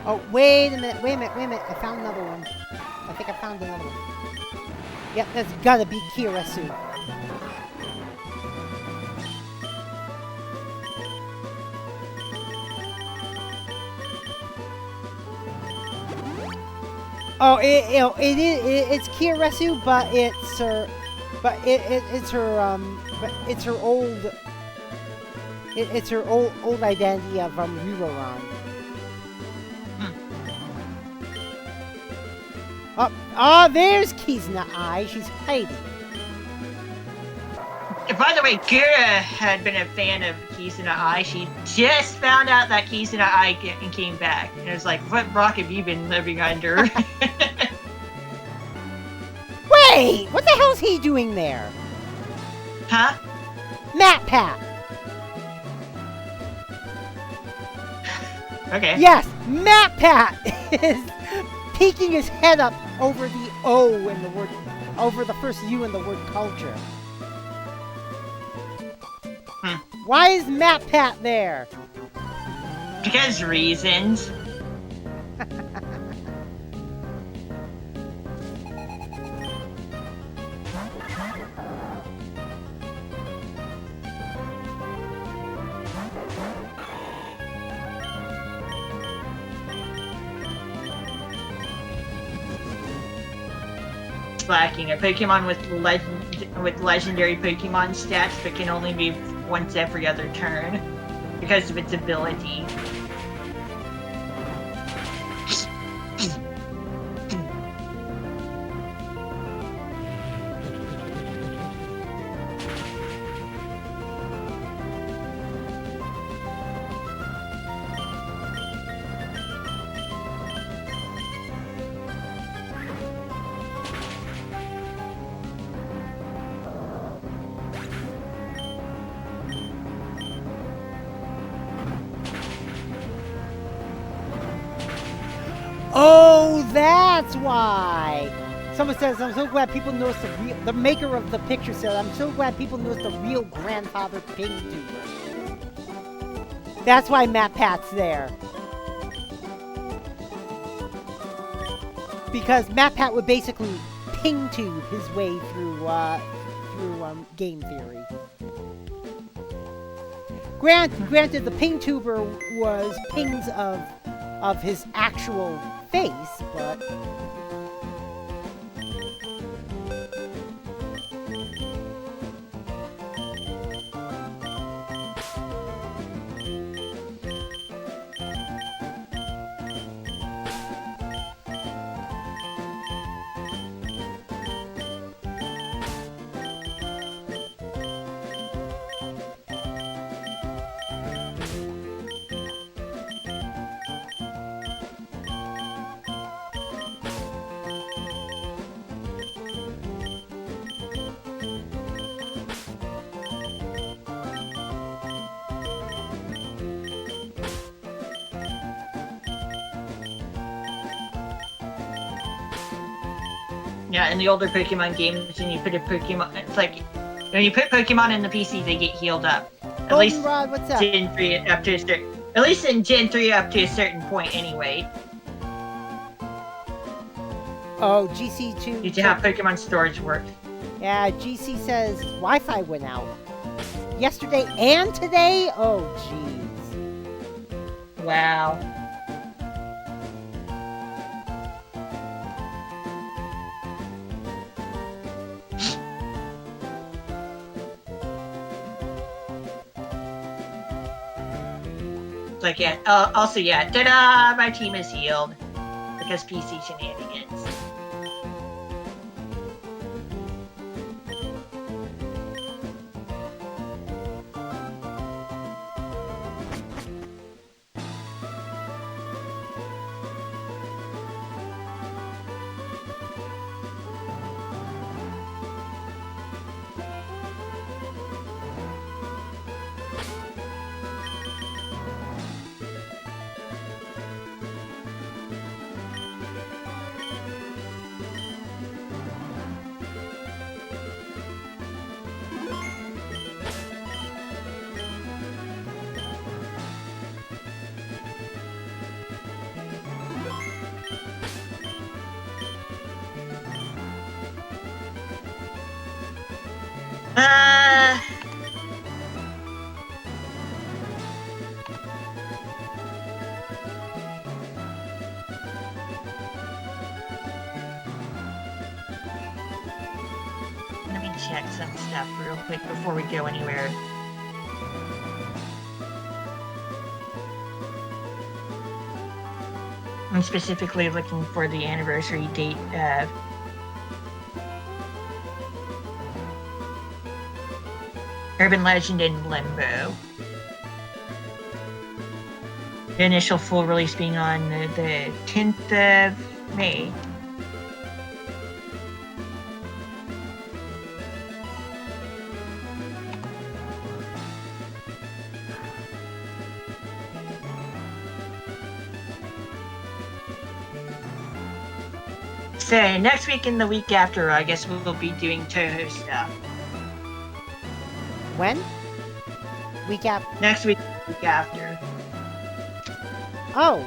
Oh, wait a minute. I found another one. I think I found another one. Yep, that's gotta be Kirasu. Oh, it's Kirasu, but it's her old identity of Riroran. Oh, there's Kizuna Ai. She's hiding. By the way, Kira had been a fan of Kizuna Ai. She just found out that Kizuna Ai came back. And it was like, what rock have you been living under? Wait! What the hell's he doing there? Huh? MatPat! Okay. Yes! MatPat is peeking his head up over the O in the word, over the first U in the word culture. Why is MatPat there? Because reasons. Lacking a Pokemon with legendary Pokemon stats but can only move once every other turn because of its ability. Oh, that's why! Someone says, I'm so glad people noticed the maker of the picture said, I'm so glad people noticed the real grandfather ping tuber. That's why MatPat's there. Because MatPat would basically ping tube his way through game theory. Granted, the ping tuber was pings of his actual face, but. Yeah, in the older Pokemon games, when you put a Pokemon, it's like when you put Pokemon in the PC, they get healed up. At least Rod, what's up? Gen 3 up to a certain, at least in Gen 3 up to a certain point, anyway. Oh, GC2. Did you have Pokemon storage work? Yeah, GC says Wi-Fi went out yesterday and today. Oh, jeez. Wow. Like, yeah, also, yeah, ta-da! My team is healed. Because PC shenanigans. Let me check some stuff real quick before we go anywhere. I'm specifically looking for the anniversary date of Urban Legend in Limbo. The initial full release being on the 10th of May. So next week and the week after, I guess we'll be doing Toho stuff. When? Week after. Next week, week after. Oh,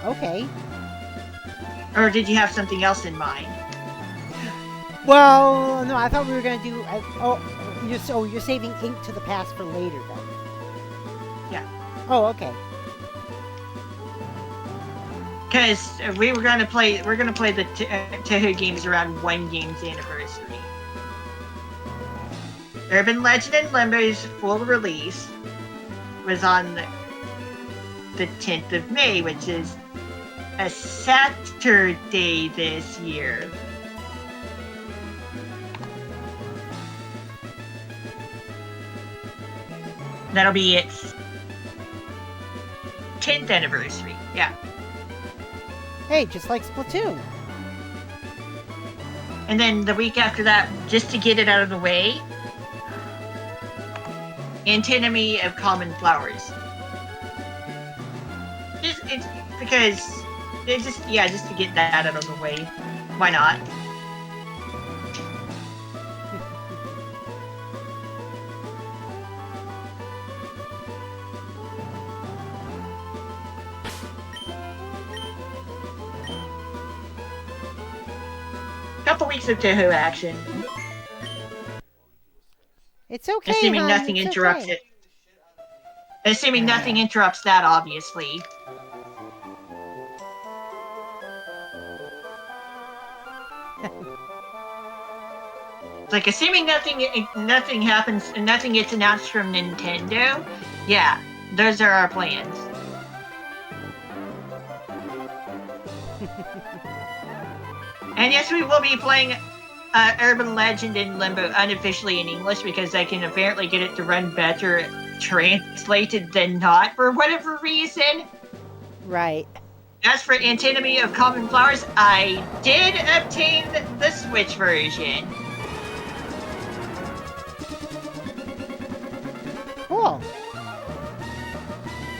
okay. Or did you have something else in mind? Well, no, I thought we were gonna do. You're saving Ink to the Past for later then. Yeah. Oh, okay. Because we're gonna play the Toho games around one game's anniversary. Urban Legend and Limbo's full release was on the 10th of May, which is a Saturday this year. That'll be its 10th anniversary. Yeah. Hey, just like Splatoon. And then the week after that, just to get it out of the way, Antinomy of Common Flowers. Just to get that out of the way. Why not? Couple weeks of Toho action. It's okay, Assuming hon, nothing it's interrupts okay. it. Assuming nothing interrupts that, obviously. It's like, assuming nothing happens and nothing gets announced from Nintendo, yeah, those are our plans. And yes, we will be playing Urban Legend in Limbo unofficially in English because I can apparently get it to run better translated than not for whatever reason. Right. As for Antinomy of Common Flowers, I did obtain the Switch version. Cool.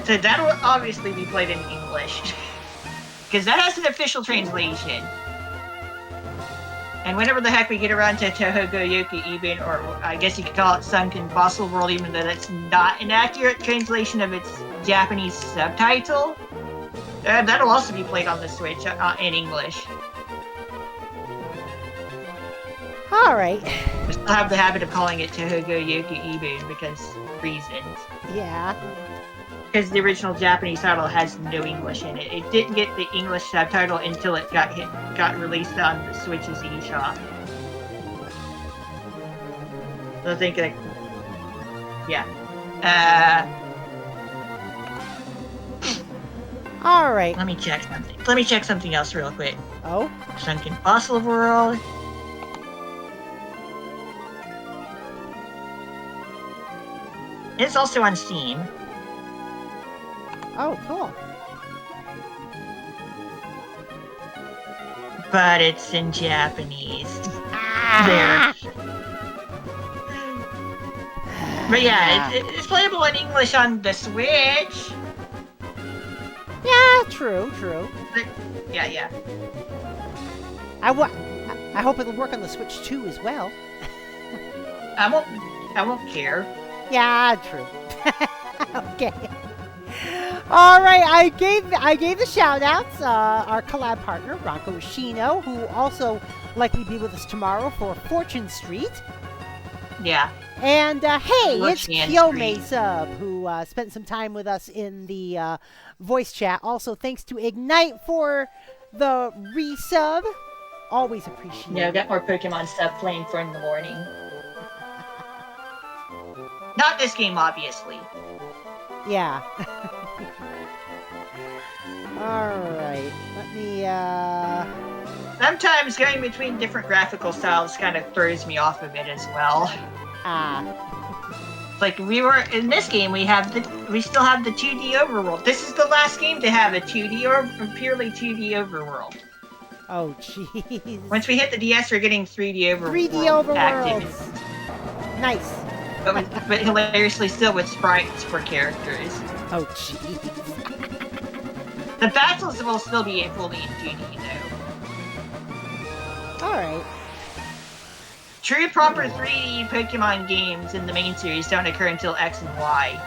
So that will obviously be played in English. Because that has an official translation. And whenever the heck we get around to Toho Goyoku even, or I guess you could call it Sunken Fossil World, even though that's not an accurate translation of its Japanese subtitle, that'll also be played on the Switch in English. Alright. I still have the habit of calling it Toho Goyoku Ibun because reasons. Yeah. Because the original Japanese title has no English in it. It didn't get the English subtitle until it got released on the Switch's eShop. So I think, like, yeah. Alright. Let me check something. Let me check something else real quick. Oh? Sunken Fossil World. It's also on Steam. Oh, cool. But it's in Japanese. Ah! There. But yeah, it's playable in English on the Switch. Yeah, true, true. But, yeah. I hope it'll work on the Switch too as well. I won't care. Yeah, true. Okay. All right, I gave the shout outs. Our collab partner, RankoHoshino, who also likely be with us tomorrow for Fortune Street. Yeah. And hey, Love it's Shan Kyome Street. Sub, who spent some time with us in the voice chat. Also, thanks to Ignite for the resub. Always appreciate Yeah, I've it. got more Pokemon stuff playing for in the morning. Not this game, obviously. Yeah. Alright. Let me, Sometimes going between different graphical styles kind of throws me off a bit as well. Like, in this game, we still have the 2D overworld. This is the last game to have a 2D or purely 2D overworld. Oh, jeez. Once we hit the DS, we're getting 3D overworld. 3D activities. overworlds. Nice. But hilariously still with sprites for characters. Oh, jeez. The battles will still be fully in 2D, though. Alright. True proper 3D Pokemon games in the main series don't occur until X and Y.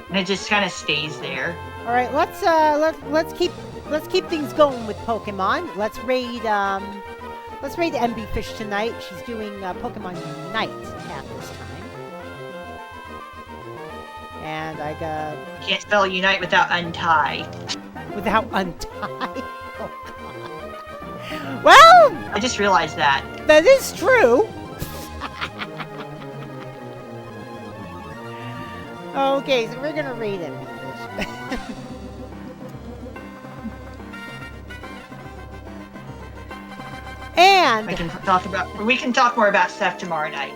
And it just kind of stays there. Alright, let's keep things going with Pokemon. Let's raid MB Fish tonight. She's doing Pokemon Unite at this time. And I got Can't spell unite without untie. without untie. Oh god. Well, I just realized that. that is true. Okay, so we're gonna raid MB Fish. And we can talk more about stuff tomorrow night.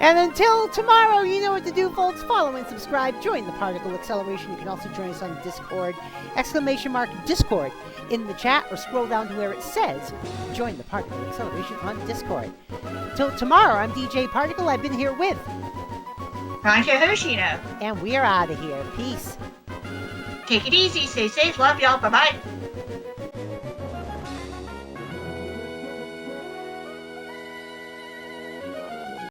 And until tomorrow, you know what to do, folks. Follow and subscribe. Join the Particle Acceleration. You can also join us on Discord. !Discord in the chat, or scroll down to where it says join the Particle Acceleration on Discord. Till tomorrow, I'm DJ Particle. I've been here with RankoHoshino. and we're out of here. Peace. Take it easy, stay safe, love y'all, bye-bye.